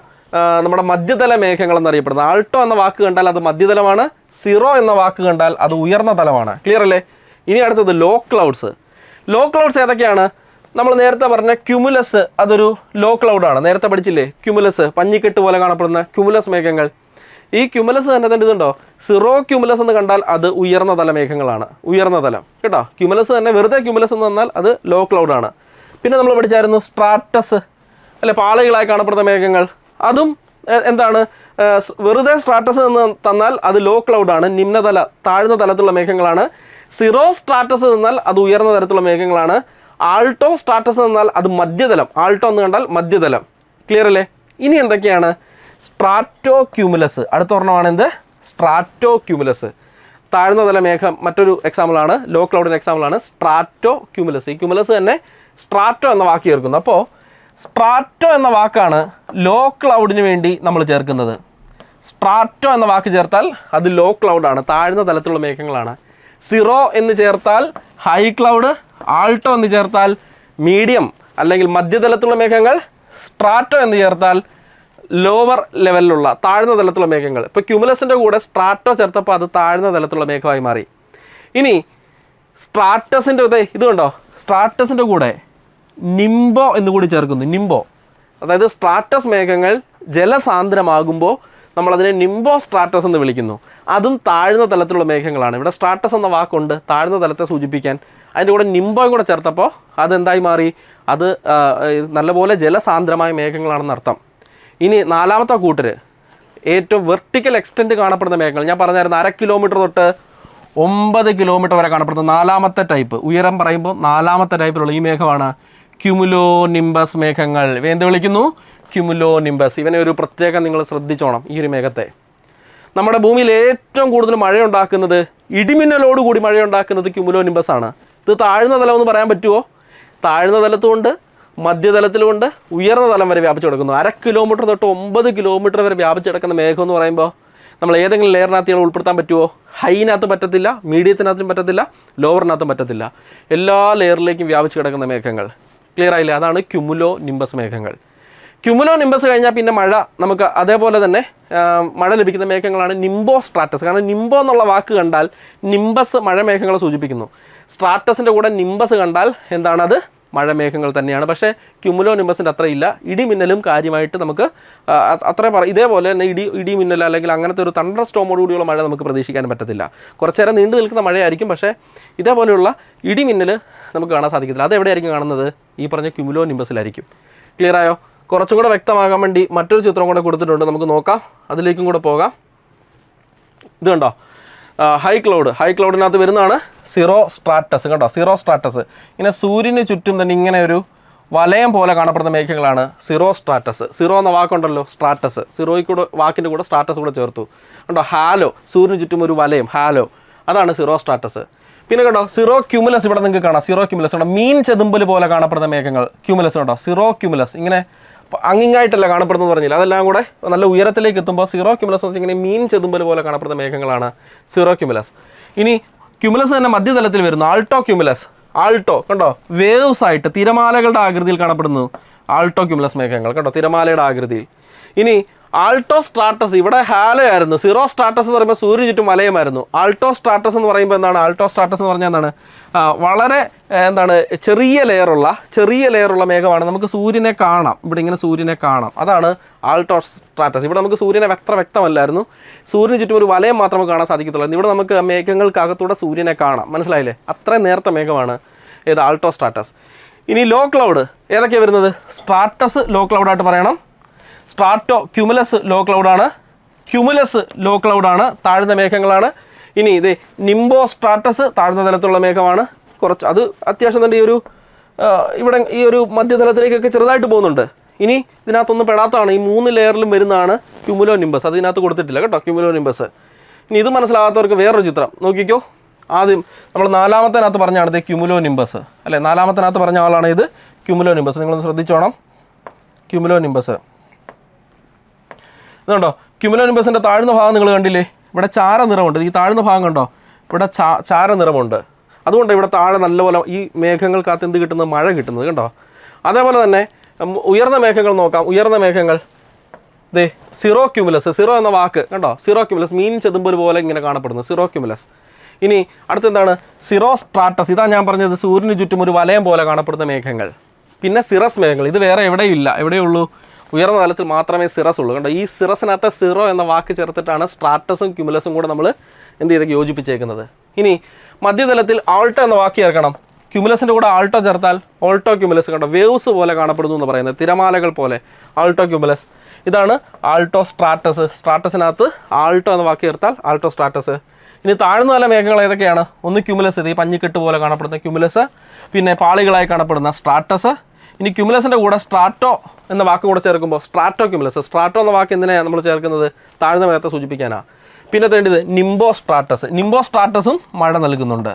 നമ്മുടെ മധ്യതല മേഘങ്ങൾ എന്നറിയപ്പെടുന്നത്. ആൾട്ടോ എന്ന വാക്ക് കണ്ടാൽ അത് മധ്യതലമാണ്, സിറോ എന്ന വാക്ക് കണ്ടാൽ അത് ഉയർന്ന തലമാണ്. ക്ലിയർ അല്ലേ? ഇനി അടുത്തത് ലോ ക്ലൗഡ്സ്. ലോ ക്ലൗഡ്സ് ഏതൊക്കെയാണ്? നമ്മൾ നേരത്തെ പറഞ്ഞ ക്യുമുലസ് അതൊരു ലോ ക്ലൗഡാണ്. നേരത്തെ പഠിച്ചില്ലേ ക്യുമുലസ്, പഞ്ഞിക്കെട്ട് പോലെ കാണപ്പെടുന്ന ക്യുമുലസ് മേഘങ്ങൾ. ഈ ക്യുമുലസ് തന്നെ ഇതുണ്ടോ? സിറോ ക്യുമുലസ് എന്ന് കണ്ടാൽ അത് ഉയർന്ന തല മേഘങ്ങളാണ്, ഉയർന്ന തലം കേട്ടോ. ക്യുമുലസ് തന്നെ വെറുതെ ക്യുമുലസ് എന്ന് പറഞ്ഞാൽ അത് ലോ ക്ലൗഡാണ്. പിന്നെ നമ്മൾ പഠിച്ചായിരുന്നു സ്ട്രാറ്റസ് അല്ലെ, പാളികളായി കാണപ്പെടുന്ന മേഘങ്ങൾ. അതും എന്താണ്? വെറുതെ സ്ട്രാറ്റസ് എന്ന് തന്നാൽ അത് ലോ ക്ലൗഡാണ്, നിമ്നതല താഴ്ന്ന തലത്തിലുള്ള മേഘങ്ങളാണ്. സിറോ സ്ട്രാറ്റസ് എന്നാൽ അത് ഉയർന്ന തരത്തിലുള്ള മേഘങ്ങളാണ്. ആൾട്ടോ സ്ട്രാറ്റസ് എന്നാൽ അത് മധ്യതലം. ആൾട്ടോ എന്ന് കണ്ടാൽ മധ്യതലം. ക്ലിയർ അല്ലേ? ഇനി എന്തൊക്കെയാണ്? സ്ട്രാറ്റോ ക്യുമുലസ്. അടുത്ത ഒരെണ്ണമാണ് എന്ത്? സ്ട്രാറ്റോ ക്യുമുലസ്. താഴ്ന്ന തല മേഘം മറ്റൊരു എക്സാമ്പിളാണ്, ലോ ക്ലൗഡിൻ്റെ എക്സാമ്പിളാണ് സ്ട്രാറ്റോ ക്യുമുലസ്. ഈ ക്യുമുലസ് തന്നെ സ്ട്രാറ്റോ എന്ന വാക്ക് ചേർക്കുന്നു. അപ്പോൾ സ്ട്രാറ്റോ എന്ന വാക്കാണ് ലോ ക്ലൗഡിന് വേണ്ടി നമ്മൾ ചേർക്കുന്നത്. സ്ട്രാറ്റോ എന്ന വാക്ക് ചേർത്താൽ അത് ലോ ക്ലൗഡാണ്, താഴ്ന്ന തലത്തിലുള്ള മേഘങ്ങളാണ്. സിറോ എന്ന് ചേർത്താൽ ഹൈ ക്ലൗഡ്, ആൾട്ടോ എന്ന് ചേർത്താൽ മീഡിയം അല്ലെങ്കിൽ മധ്യതലത്തിലുള്ള മേഘങ്ങൾ, സ്ട്രാറ്റോ എന്ന് ചേർത്താൽ ലോവർ ലെവലിലുള്ള താഴ്ന്ന തലത്തിലുള്ള മേഘങ്ങൾ. ഇപ്പോൾ ക്യുമുലസിൻ്റെ കൂടെ സ്ട്രാറ്റോ ചേർത്തപ്പോൾ അത് താഴ്ന്ന തലത്തിലുള്ള മേഘമായി മാറി. ഇനി സ്ട്രാറ്റസിൻ്റെ ഇത് കണ്ടോ? സ്ട്രാറ്റസിൻ്റെ കൂടെ നിംബോ എന്നുകൂടി ചേർക്കുന്നു. നിംബോ അതായത് സ്ട്രാറ്റസ് മേഘങ്ങൾ ജലസാന്ദ്രമാകുമ്പോൾ നമ്മളതിനെ നിംബോ സ്ട്രാറ്റസ് എന്ന് വിളിക്കുന്നു. അതും താഴ്ന്ന തലത്തിലുള്ള മേഘങ്ങളാണ്. ഇവിടെ സ്ട്രാറ്റസ് എന്ന വാക്കുണ്ട് താഴ്ന്ന തലത്തെ സൂചിപ്പിക്കാൻ. അതിൻ്റെ കൂടെ നിംബോയും കൂടെ ചേർത്തപ്പോൾ അതെന്തായി മാറി? അത് നല്ലപോലെ ജലസാന്ദ്രമായ മേഘങ്ങളാണെന്ന് അർത്ഥം. ഇനി നാലാമത്തെ കൂട്ടർ ഏറ്റവും വെർട്ടിക്കൽ എക്സ്റ്റെൻറ്റ് കാണപ്പെടുന്ന മേഘങ്ങൾ. ഞാൻ പറഞ്ഞായിരുന്നു 1/2 കിലോമീറ്റർ തൊട്ട് 9 കിലോമീറ്റർ വരെ കാണപ്പെടുന്ന നാലാമത്തെ ടൈപ്പ്. ഉയരം പറയുമ്പോൾ നാലാമത്തെ ടൈപ്പിലുള്ള ഈ മേഘമാണ് ക്യുമുലോ നിംബസ് മേഘങ്ങൾ. ഇവ എന്ത് വിളിക്കുന്നു? Cumulo nimbus. ഇവനെ ഒരു പ്രത്യേകം നിങ്ങൾ ശ്രദ്ധിച്ചോണം. ഈ ഒരു മേഘത്തെ നമ്മുടെ ഭൂമിയിൽ ഏറ്റവും കൂടുതൽ മഴയുണ്ടാക്കുന്നത്, ഇടിമിന്നലോട് കൂടി മഴയുണ്ടാക്കുന്നത് ക്യുമുലോ നിംബസ് ആണ്. ഇത് താഴ്ന്ന തലം എന്ന് പറയാൻ പറ്റുമോ? താഴ്ന്ന തലത്തുകൊണ്ട്, മധ്യതലത്തിലുകൊണ്ട്, ഉയർന്ന തലം വരെ വ്യാപിച്ചു കിടക്കുന്നു. 1/2 കിലോമീറ്റർ തൊട്ട് 9 കിലോമീറ്റർ വരെ വ്യാപിച്ചു കിടക്കുന്ന മേഘം എന്ന് പറയുമ്പോൾ നമ്മൾ ഏതെങ്കിലും ലെയറിനകത്ത് ഉൾപ്പെടുത്താൻ പറ്റുമോ? ഹൈനകത്ത് പറ്റത്തില്ല, മീഡിയത്തിനകത്തും പറ്റത്തില്ല, ലോവറിനകത്തും പറ്റത്തില്ല. എല്ലാ ലെയറിലേക്കും വ്യാപിച്ചു കിടക്കുന്ന മേഘങ്ങൾ. ക്ലിയർ ആയില്ലേ? അതാണ് ക്യുമുലോ നിംബസ് മേഘങ്ങൾ. ക്യുമുലോ നിംബസ് കഴിഞ്ഞാൽ പിന്നെ മഴ നമുക്ക് അതേപോലെ തന്നെ മഴ ലഭിക്കുന്ന മേഘങ്ങളാണ് നിംബോ സ്ട്രാറ്റസ്. കാരണം നിംബോ എന്നുള്ള വാക്ക് കണ്ടാൽ നിംബസ് മഴമേഘങ്ങളെ സൂചിപ്പിക്കുന്നു. സ്ട്രാറ്റസിൻ്റെ കൂടെ നിംബസ് കണ്ടാൽ എന്താണത്? മഴമേഘങ്ങൾ തന്നെയാണ്. പക്ഷേ ക്യുമുലോ നിംബസിൻ്റെ അത്ര ഇല്ല. ഇടിമിന്നലും കാര്യമായിട്ട് നമുക്ക് ഇതേപോലെ തന്നെ ഇടിമിന്നൽ അല്ലെങ്കിൽ അങ്ങനത്തെ ഒരു തണ്ടർ സ്റ്റോമോട് കൂടിയുള്ള മഴ നമുക്ക് പ്രതീക്ഷിക്കാൻ പറ്റത്തില്ല. കുറച്ച് നേരം നീണ്ടു നിൽക്കുന്ന മഴയായിരിക്കും. പക്ഷേ ഇതേപോലെയുള്ള ഇടിമിന്നൽ നമുക്ക് കാണാൻ സാധിക്കത്തില്ല. അതെവിടെയായിരിക്കും കാണുന്നത്? ഈ പറഞ്ഞ ക്യുമുലോ നിംബസിലായിരിക്കും. ക്ലിയർ ആയോ? കുറച്ചും കൂടെ വ്യക്തമാകാൻ വേണ്ടി മറ്റൊരു ചിത്രം കൂടെ കൊടുത്തിട്ടുണ്ട്, നമുക്ക് നോക്കാം. അതിലേക്കും കൂടെ പോകാം. ഇത് കണ്ടോ? ഹൈ ക്ലൗഡിനകത്ത് വരുന്നതാണ് സിറോ സ്ട്രാറ്റസ്. കണ്ടോ? Syro Stratus. ഇങ്ങനെ സൂര്യന് ചുറ്റും തന്നെ ഇങ്ങനെ ഒരു വലയം പോലെ കാണപ്പെടുന്ന മേഘങ്ങളാണ് സിറോ സ്ട്രാറ്റസ്. സിറോ എന്ന വാക്കുണ്ടല്ലോ, സ്ട്രാറ്റസ്. സിറോയ്ക്കൂടെ വാക്കിൻ്റെ കൂടെ സ്ട്രാറ്റസ് കൂടെ ചേർത്തു. കണ്ടോ? ഹാലോ, സൂര്യന് ചുറ്റും ഒരു വലയം, ഹാലോ, അതാണ് സിറോ സ്ട്രാറ്റസ്. പിന്നെ കണ്ടോ? Syro cumulus. ഇവിടെ നിങ്ങൾക്ക് കാണാം സിറോ ക്യുമുലസ്. കണ്ടോ? മീൻ ചെതുമ്പൽ പോലെ കാണപ്പെടുന്ന മേഘങ്ങൾ ക്യുമുലസ്. കണ്ടോ? Syro cumulus. ഇങ്ങനെ അങ്ങിങ്ങായിട്ടല്ല കാണപ്പെടുന്നത് പറഞ്ഞില്ല, അതെല്ലാം കൂടെ നല്ല ഉയരത്തിലേക്ക് എത്തുമ്പോൾ സിറോ ക്യുമുലസ് എന്ന് വെച്ചാൽ ഇങ്ങനെ മീൻ ചെതുമ്പൽ പോലെ കാണപ്പെടുന്ന മേഘങ്ങളാണ് സിറോ ക്യുമുലസ്. ഇനി ക്യുമുലസ് തന്നെ മധ്യതലത്തിൽ വരുന്നു ആൾട്ടോ ക്യുമുലസ്. ആൾട്ടോ കണ്ടോ? വേവ്സ് ആയിട്ട് തിരമാലകളുടെ ആകൃതിയിൽ കാണപ്പെടുന്നു ആൾട്ടോ ക്യുമുലസ് മേഘങ്ങൾ. കണ്ടോ? തിരമാലയുടെ ആകൃതിയിൽ. ഇനി ആൾട്ടോ സ്ട്രാറ്റസ്. ഇവിടെ ഹാലോ ആയിരുന്നു. സിറോ സ്ട്രാറ്റസ് എന്ന് പറയുമ്പോൾ സൂര്യന് ചുറ്റും വലയമായിരുന്നു. ആൾട്ടോ സ്ട്രാറ്റസ് എന്ന് പറയുമ്പോൾ എന്താണ്? ആൾട്ടോ സ്ട്രാറ്റസ് എന്ന് പറഞ്ഞാൽ എന്താണ്? വളരെ ചെറിയ ലെയറുള്ള മേഘമാണ്. നമുക്ക് സൂര്യനെ കാണാം, ഇവിടെ ഇങ്ങനെ സൂര്യനെ കാണാം. അതാണ് ആൾട്ടോ സ്ട്രാറ്റസ്. ഇവിടെ നമുക്ക് സൂര്യനെ അത്ര വ്യക്തമല്ലായിരുന്നു. സൂര്യന് ചുറ്റും ഒരു വലയം മാത്രമേ കാണാൻ സാധിക്കത്തുള്ളൂ. ഇവിടെ നമുക്ക് മേഘങ്ങൾക്കകത്തൂടെ സൂര്യനെ കാണാം. മനസ്സിലായില്ലേ? അത്രയും നേർത്ത മേഘമാണ് ഏത്? Alto Stratus. ഇനി ലോ ക്ലൗഡ് ഏതൊക്കെയാണ് വരുന്നത്? സ്ട്രാറ്റസ് ലോ ക്ലൗഡായിട്ട് പറയണം. സ്ട്രാറ്റോ ക്യുമുലസ് ലോ ക്ലൗഡാണ്. ക്യുമുലസ് ലോ ക്ലൗഡാണ്, താഴ്ന്ന മേഘങ്ങളാണ്. ഇനി ഇത് നിംബോ സ്ട്രാറ്റസ് താഴ്ന്ന തലത്തിലുള്ള മേഘമാണ്. കുറച്ച് അത് അത്യാവശ്യം തന്നെ ഇവിടെ ഈ ഒരു മധ്യതലത്തിലേക്കൊക്കെ ചെറുതായിട്ട് പോകുന്നുണ്ട്. ഇനി ഇതിനകത്തൊന്നും പെടാത്തതാണ്, ഈ 3 ലെയറിലും വരുന്നതാണ് ക്യുമുലോ നിംബസ്. അത് ഇതിനകത്ത് കൊടുത്തിട്ടില്ല കേട്ടോ, ക്യുമുലോ നിംബസ്. ഇനി ഇത് മനസ്സിലാകാത്തവർക്ക് വേറൊരു ചിത്രം നോക്കിക്കോ. ആദ്യം നമ്മൾ 4-ാമത്തേനകത്ത് പറഞ്ഞാണ് ഇത് ക്യുമുലോ നിംബസ് അല്ലേ, 4-ാമത്തേനകത്ത് പറഞ്ഞ ആളാണ് ഇത് ക്യുമുലോ നിംബസ്. നിങ്ങളൊന്ന് ശ്രദ്ധിച്ചോണം. ക്യുമുലോ നിംബസ് ഇതുണ്ടോ, ക്യുമുലോ നിംബസിൻ്റെ താഴ്ന്ന ഭാഗം നിങ്ങൾ കണ്ടില്ലേ, ഇവിടെ ചാര നിറമുണ്ട്. ഈ താഴ്ന്ന ഭാഗം കണ്ടോ, ഇവിടെ ചാര നിറമുണ്ട്. അതുകൊണ്ട് ഇവിടെ താഴെ നല്ലപോലെ ഈ മേഘങ്ങൾക്കകത്ത് എന്ത് കിട്ടുന്നത്, മഴ കിട്ടുന്നത് കണ്ടോ. അതേപോലെ തന്നെ ഉയർന്ന മേഘങ്ങൾ നോക്കാം. ഉയർന്ന മേഘങ്ങൾ ദേ സിറോ ക്യുമുലസ്, സിറോ എന്ന വാക്ക് കണ്ടോ, സിറോ ക്യുമുലസ് മീൻ ചെതുമ്പൽ പോലെ ഇങ്ങനെ കാണപ്പെടുന്നു, സിറോ ക്യുമുലസ്. ഇനി അടുത്തെന്താണ്, സിറോ സ്ട്രാറ്റസ്. ഇതാ ഞാൻ പറഞ്ഞത്, സൂര്യന് ചുറ്റും ഒരു വലയം പോലെ കാണപ്പെടുന്ന മേഘങ്ങൾ. പിന്നെ സിറസ് മേഘങ്ങൾ, ഇത് വേറെ എവിടെയില്ല, എവിടെയുള്ളൂ, ഉയർന്ന തലത്തിൽ മാത്രമേ സിറസ് ഉള്ളൂ കണ്ടോ. ഈ സിറസിനകത്ത് സിറോ എന്ന വാക്ക് ചേർത്തിട്ടാണ് സ്ട്രാറ്റസും ക്യുമുലസും കൂടെ നമ്മൾ എന്ത് ചെയ്തൊക്കെ യോജിപ്പിച്ചേക്കുന്നത്. ഇനി മധ്യതലത്തിൽ ആൾട്ടോ എന്ന വാക്ക് ചേർക്കണം. ക്യുമുലസിൻ്റെ കൂടെ ആൾട്ടോ ചേർത്താൽ ഓൾട്ടോ ക്യുമുലസ് കണ്ടോ, വേവ്സ് പോലെ കാണപ്പെടുന്നു എന്ന് പറയുന്നത്, തിരമാലകൾ പോലെ, ആൾട്ടോ ക്യുമുലസ്. ഇതാണ് ആൾട്ടോ സ്ട്രാറ്റസ്. സ്ട്രാറ്റസിനകത്ത് ആൾട്ടോ എന്ന വാക്ക് ചേർത്താൽ ആൾട്ടോ സ്ട്രാറ്റസ്. ഇനി താഴ്ന്ന തല മേഘങ്ങൾ ഏതൊക്കെയാണ്, ഒന്ന് ക്യുമുലസ്, ഇത് ഈ പഞ്ഞിക്കെട്ട് പോലെ കാണപ്പെടുന്ന ക്യുമുലസ്, പിന്നെ പാളികളായി കാണപ്പെടുന്ന സ്ട്രാറ്റസ്. ഇനി ക്യുമുലസിൻ്റെ കൂടെ സ്ട്രാറ്റോ എന്ന വാക്ക് കൂടെ ചേർക്കുമ്പോൾ സ്ട്രാറ്റോ ക്യുമുലസ്. സ്ട്രാറ്റോ എന്ന വാക്ക് എന്തിനാണ് നമ്മൾ ചേർക്കുന്നത്, താഴ്ന്ന മേഘത്തെ സൂചിപ്പിക്കാനാണ്. പിന്നെ തേണ്ടത് നിംബോ സ്ട്രാറ്റസ്. നിംബോ സ്ട്രാറ്റസും മഴ നൽകുന്നുണ്ട്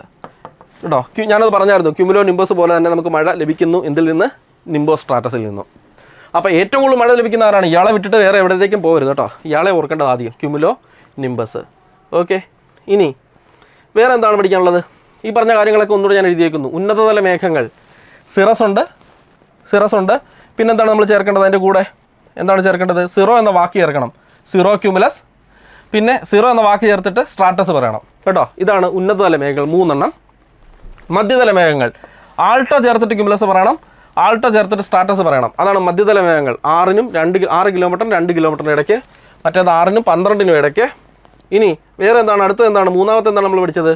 കേട്ടോ. ഞാനത് പറഞ്ഞായിരുന്നു, ക്യുമുലോ നിംബോസ് പോലെ തന്നെ നമുക്ക് മഴ ലഭിക്കുന്നു. എന്തിൽ നിന്ന്, നിംബോ സ്ട്രാറ്റസിൽ നിന്നും. അപ്പോൾ ഏറ്റവും കൂടുതൽ മഴ ലഭിക്കുന്ന ആരാണ്, ഇയാളെ വിട്ടിട്ട് വേറെ എവിടത്തേക്കും പോകരുത് കേട്ടോ, ഇയാളെ ഓർക്കേണ്ടത് ആദ്യം, ക്യുമുലോ നിംബസ്. ഓക്കെ, ഇനി വേറെ എന്താണ് പഠിക്കാനുള്ളത്, ഈ പറഞ്ഞ കാര്യങ്ങളൊക്കെ ഒന്നുകൂടെ ഞാൻ എഴുതിയേക്കുന്നു. ഉന്നതതല മേഘങ്ങൾ, സിറസ് ഉണ്ട്. പിന്നെന്താണ് നമ്മൾ ചേർക്കേണ്ടത്, അതിൻ്റെ കൂടെ എന്താണ് ചേർക്കേണ്ടത്, സിറോ എന്ന വാക്ക് ചേർക്കണം, സിറോ ക്യുമുലസ്. പിന്നെ സിറോ എന്ന വാക്ക് ചേർത്തിട്ട് സ്ട്രാറ്റസ് പറയണം കേട്ടോ. ഇതാണ് ഉന്നതതല മേഘങ്ങൾ 3 എണ്ണം. മധ്യതല മേഘങ്ങൾ ആൾട്ടോ ചേർത്തിട്ട് ക്യുമുലസ് പറയണം, ആൾട്ടോ ചേർത്തിട്ട് സ്ട്രാറ്റസ് പറയണം. അതാണ് മധ്യതല മേഘങ്ങൾ. 6 കിലോമീറ്റർ 2 കിലോമീറ്ററിന് ഇടയ്ക്ക്, മറ്റേത് 6-നും 12-നും ഇടയ്ക്ക്. ഇനി വേറെ എന്താണ്, അടുത്തത് എന്താണ്, മൂന്നാമത്തെ എന്താണ് നമ്മൾ പഠിച്ചത്,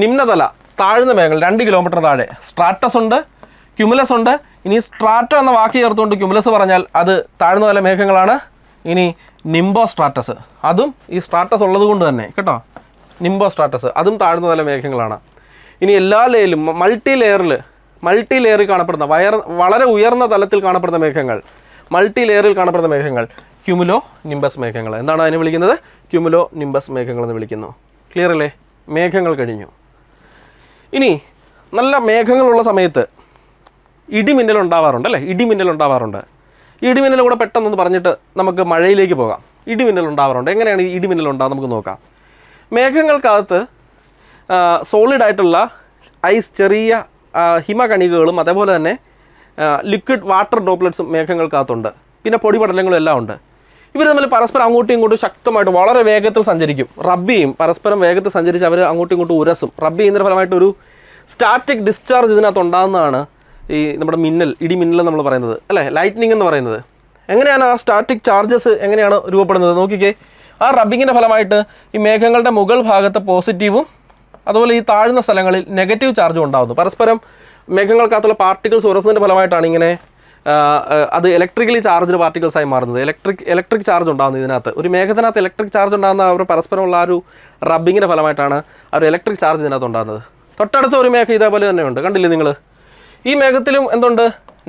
നിമ്നതല താഴ്ന്ന മേഘങ്ങൾ 2 കിലോമീറ്റർ താഴെ. സ്ട്രാറ്റസ് ഉണ്ട്, ക്യുമുലസ് ഉണ്ട്. ഇനി സ്ട്രാറ്റോ എന്ന വാക്ക് ചേർത്തുകൊണ്ട് ക്യുമുലസ് പറഞ്ഞാൽ അത് താഴ്ന്ന തല മേഘങ്ങളാണ്. ഇനി നിംബോ സ്ട്രാറ്റസ്, അതും ഈ സ്ട്രാറ്റസ് ഉള്ളത് കൊണ്ട് തന്നെ കേട്ടോ, നിംബോ സ്ട്രാറ്റസ് അതും താഴ്ന്ന തല മേഘങ്ങളാണ്. ഇനി എല്ലാ ലെയറിലും മൾട്ടി ലെയറിൽ കാണപ്പെടുന്ന വളരെ ഉയർന്ന തലത്തിൽ കാണപ്പെടുന്ന മേഘങ്ങൾ, മൾട്ടി ലെയറിൽ കാണപ്പെടുന്ന മേഘങ്ങൾ ക്യുമുലോ നിംബസ് മേഘങ്ങൾ. എന്താണ് അതിനെ വിളിക്കുന്നത്, ക്യുമുലോ നിംബസ് മേഘങ്ങൾ എന്ന് വിളിക്കുന്നു. ക്ലിയർ അല്ലേ, മേഘങ്ങൾ കഴിഞ്ഞു. ഇനി നല്ല മേഘങ്ങളുള്ള സമയത്ത് ഇടിമിന്നൽ ഉണ്ടാവാറുണ്ട് അല്ലേ, ഇടിമിന്നൽ ഉണ്ടാവാറുണ്ട്. ഈ ഇടിമിന്നൽ കൂടെ പെട്ടെന്നൊന്ന് പറഞ്ഞിട്ട് നമുക്ക് മഴയിലേക്ക് പോകാം. ഇടിമിന്നൽ ഉണ്ടാവാറുണ്ട്. എങ്ങനെയാണ് ഈ ഇടിമിന്നൽ ഉണ്ടാകുക നമുക്ക് നോക്കാം. മേഘങ്ങൾക്കകത്ത് സോളിഡായിട്ടുള്ള ഐസ്, ചെറിയ ഹിമകണികകളും അതേപോലെ തന്നെ ലിക്വിഡ് വാട്ടർ ഡ്രോപ്ലെറ്റ്സും മേഘങ്ങൾക്കകത്തുണ്ട്. പിന്നെ പൊടിപടലങ്ങളും എല്ലാം ഉണ്ട്. ഇവർ തമ്മിൽ പരസ്പരം അങ്ങോട്ടും ഇങ്ങോട്ടും ശക്തമായിട്ട് വളരെ വേഗത്തിൽ സഞ്ചരിക്കും, റബ്ബ് ചെയ്യും. പരസ്പരം വേഗത്തിൽ സഞ്ചരിച്ച് അവർ അങ്ങോട്ടും ഇങ്ങോട്ടും ഉരസും. റബ്ബ് ചെയ്യുന്നതിൻ്റെ ഫലമായിട്ടൊരു സ്റ്റാറ്റിക് ഡിസ്ചാർജ് ഇതിനകത്ത് ഉണ്ടാകുന്നതാണ് ഈ നമ്മുടെ ഇടിമിന്നൽ നമ്മൾ പറയുന്നത് അല്ലേ, ലൈറ്റ്നിങ് എന്ന് പറയുന്നത്. എങ്ങനെയാണ് ആ സ്റ്റാറ്റിക് ചാർജസ് എങ്ങനെയാണ് രൂപപ്പെടുന്നത് നോക്കിക്കേ. ആ റബ്ബിങ്ങിൻ്റെ ഫലമായിട്ട് ഈ മേഘങ്ങളുടെ മുകൾ ഭാഗത്ത് പോസിറ്റീവും അതുപോലെ ഈ താഴ്ന്ന സ്ഥലങ്ങളിൽ നെഗറ്റീവ് ചാർജും ഉണ്ടാകുന്നു. പരസ്പരം മേഘങ്ങൾക്കകത്തുള്ള പാർട്ടിക്കിൾസ് ഉരസുന്നതിൻ്റെ ഫലമായിട്ടാണ് ഇങ്ങനെ അത് ഇലക്ട്രിക്കലി ചാർജ്ഡ് പാർട്ടിക്കിൾസായി മാറുന്നത്. ഇലക്ട്രിക് ചാർജ് ഉണ്ടാകുന്നത് ഇതിനകത്ത്. ഒരു മേഘത്തിനകത്ത് ഇലക്ട്രിക് ചാർജ് ഉണ്ടാകുന്ന അവർ പരസ്പരമുള്ള ആ ഒരു റബ്ബിങ്ങിൻ്റെ ഫലമായിട്ടാണ് ആ ഒരു ഇലക്ട്രിക് ചാർജ് ഇതിനകത്ത് ഉണ്ടാകുന്നത്. തൊട്ടടുത്ത ഒരു മേഘം ഇതേപോലെ തന്നെയുണ്ട്, കണ്ടില്ലേ നിങ്ങൾ. ഈ മേഘത്തിലും എന്തുണ്ട്,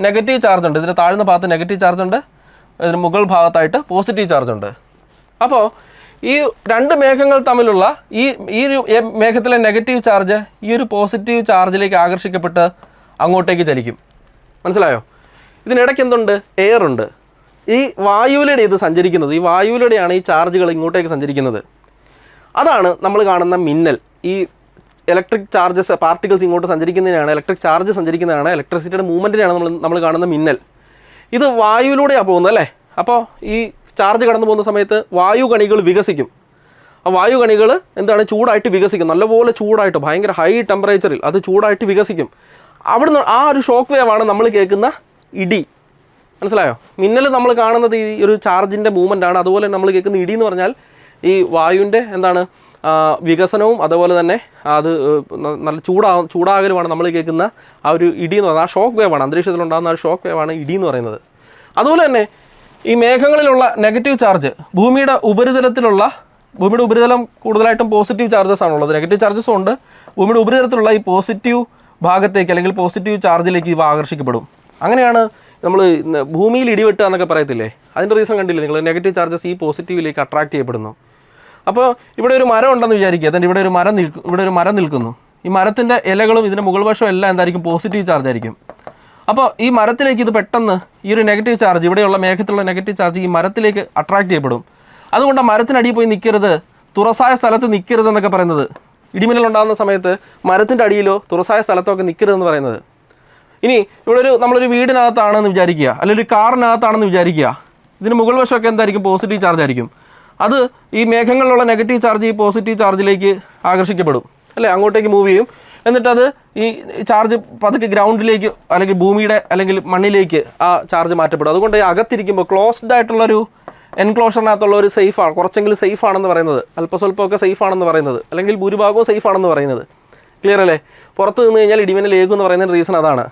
നെഗറ്റീവ് ചാർജ് ഉണ്ട്. ഇതിൻ്റെ താഴ്ന്ന ഭാഗത്ത് നെഗറ്റീവ് ചാർജ് ഉണ്ട്, ഇതിന് മുകൾ ഭാഗത്തായിട്ട് പോസിറ്റീവ് ചാർജ് ഉണ്ട്. അപ്പോൾ ഈ 2 മേഘങ്ങൾ തമ്മിലുള്ള ഈ ഒരു മേഘത്തിലെ നെഗറ്റീവ് ചാർജ് ഈ ഒരു പോസിറ്റീവ് ചാർജിലേക്ക് ആകർഷിക്കപ്പെട്ട് അങ്ങോട്ടേക്ക് ചലിക്കും. മനസ്സിലായോ? ഇതിനിടയ്ക്ക് എന്തുണ്ട്, എയർ ഉണ്ട്. ഈ വായുവിലൂടെ ഇത് സഞ്ചരിക്കുന്നത്, ഈ വായുവിലൂടെയാണ് ഈ ചാർജുകൾ ഇങ്ങോട്ടേക്ക് സഞ്ചരിക്കുന്നത്. അതാണ് നമ്മൾ കാണുന്ന മിന്നൽ. ഈ ഇലക്ട്രിക് ചാർജസ് പാർട്ടിക്കിൾസ് ഇങ്ങോട്ട് സഞ്ചരിക്കുന്നതിനാണ്, ഇലക്ട്രിക് ചാർജ് സഞ്ചരിക്കുന്നതാണ്, ഇലക്ട്രിസിറ്റിയുടെ മൂവ്മെൻറ്റിനാണ് നമ്മൾ കാണുന്ന മിന്നൽ. ഇത് വായുവിലൂടെയാണ് പോകുന്നത് അല്ലേ. അപ്പോൾ ഈ ചാർജ് കടന്നു പോകുന്ന സമയത്ത് വായു കണികൾ വികസിക്കും. ആ വായു കണികൾ എന്താണ്, ചൂടായിട്ട് വികസിക്കും. നല്ലപോലെ ചൂടായിട്ട് ഭയങ്കര ഹൈ ടെമ്പറേച്ചറിൽ അത് ചൂടായിട്ട് വികസിക്കും. അവിടുന്ന് ആ ഒരു ഷോക്ക് വേവാണ് നമ്മൾ കേൾക്കുന്ന ഇടി. മനസ്സിലായോ? മിന്നൽ നമ്മൾ കാണുന്നത് ഈ ഒരു ചാർജിൻ്റെ മൂവ്മെൻ്റ് ആണ്. അതുപോലെ നമ്മൾ കേൾക്കുന്ന ഇടി എന്ന് പറഞ്ഞാൽ ഈ വായുവിൻ്റെ എന്താണ് വികസനവും അതുപോലെ തന്നെ അത് നല്ല ചൂടാകലുമാണ് നമ്മൾ കേൾക്കുന്ന ആ ഒരു ഇടി എന്ന് പറയുന്നത്. ആ ഷോക്ക് വേവാണ്, അന്തരീക്ഷത്തിലുണ്ടാകുന്ന ആ ഒരു ഷോക്ക് വേവാണ് ഇടി എന്ന് പറയുന്നത്. അതുപോലെ തന്നെ ഈ മേഘങ്ങളിലുള്ള നെഗറ്റീവ് ചാർജ് ഭൂമിയുടെ ഉപരിതലം കൂടുതലായിട്ടും പോസിറ്റീവ് ചാർജസ് ആണുള്ളത്. നെഗറ്റീവ് ചാർജസും ഉണ്ട്. ഭൂമിയുടെ ഉപരിതലത്തിലുള്ള ഈ പോസിറ്റീവ് ഭാഗത്തേക്ക് അല്ലെങ്കിൽ പോസിറ്റീവ് ചാർജിലേക്ക് ഇവ ആകർഷിക്കപ്പെടും. അങ്ങനെയാണ് നമ്മൾ ഭൂമിയിൽ ഇടിവെട്ടുക എന്നൊക്കെ പറയത്തില്ലേ, അതിൻ്റെ റീസൺ കണ്ടില്ലേ നിങ്ങൾ? നെഗറ്റീവ് ചാർജസ് ഈ പോസിറ്റീവിലേക്ക് അട്രാക്ട് ചെയ്യപ്പെടുന്നു. അപ്പോൾ ഇവിടെ ഒരു മരം ഉണ്ടെന്ന് വിചാരിക്കുക. അതിൻ്റെ ഇവിടെ ഒരു മരം നിൽക്കുന്നു. ഈ മരത്തിൻ്റെ ഇലകളും ഇതിൻ്റെ മുകൾ വശവും എല്ലാം എന്തായിരിക്കും? പോസിറ്റീവ് ചാർജ് ആയിരിക്കും. അപ്പോൾ ഈ മരത്തിലേക്ക് ഇത് പെട്ടെന്ന് ഈ ഒരു നെഗറ്റീവ് ചാർജ്, ഇവിടെയുള്ള മേഘത്തിലുള്ള നെഗറ്റീവ് ചാർജ് ഈ മരത്തിലേക്ക് അട്രാക്ട് ചെയ്യപ്പെടും. അതുകൊണ്ട് മരത്തിനടിയിൽ പോയി നിൽക്കരുത്, തുറസായ സ്ഥലത്ത് നിൽക്കരുത് എന്നൊക്കെ പറയുന്നത്. ഇടിമിന്നലുണ്ടാകുന്ന സമയത്ത് മരത്തിൻ്റെ അടിയിലോ തുറസായ സ്ഥലത്തോ ഒക്കെ നിൽക്കരുതെന്ന് പറയുന്നത്. ഇനി ഇവിടെ നമ്മളൊരു വീടിനകത്താണെന്ന് വിചാരിക്കുക, അല്ലെങ്കിൽ ഒരു കാറിനകത്താണെന്ന് വിചാരിക്കുക. ഇതിന് മുകൾ വശമൊക്കെ എന്തായിരിക്കും? പോസിറ്റീവ് ചാർജ് ആയിരിക്കും. അത് ഈ മേഘങ്ങളിലുള്ള നെഗറ്റീവ് ചാർജ് ഈ പോസിറ്റീവ് ചാർജിലേക്ക് ആകർഷിക്കപ്പെടും, അല്ലേ? അങ്ങോട്ടേക്ക് മൂവ് ചെയ്യും. എന്നിട്ടത് ഈ ചാർജ് പതുക്കെ ഗ്രൗണ്ടിലേക്ക് അല്ലെങ്കിൽ ഭൂമിയുടെ അല്ലെങ്കിൽ മണ്ണിലേക്ക് ആ ചാർജ് മാറ്റപ്പെടും. അതുകൊണ്ട് അകത്തിരിക്കുമ്പോൾ ക്ലോസ്ഡ് ആയിട്ടുള്ളൊരു എൻക്ലോഷറിനകത്തുള്ള ഒരു സേഫാണ്, കുറച്ചെങ്കിലും സേഫ് ആണെന്ന് പറയുന്നത്, അല്പസ്വല്പമൊക്കെ സേഫ് ആണെന്ന് പറയുന്നത്, അല്ലെങ്കിൽ ഭൂരിഭാഗവും സേഫ് ആണെന്ന് പറയുന്നത്. ക്ലിയർ അല്ലേ? പുറത്ത് നിന്ന് കഴിഞ്ഞാൽ ഇടിമിന്നൽ ഏകും എന്ന് പറയുന്നതിന് റീസൺ അതാണ്.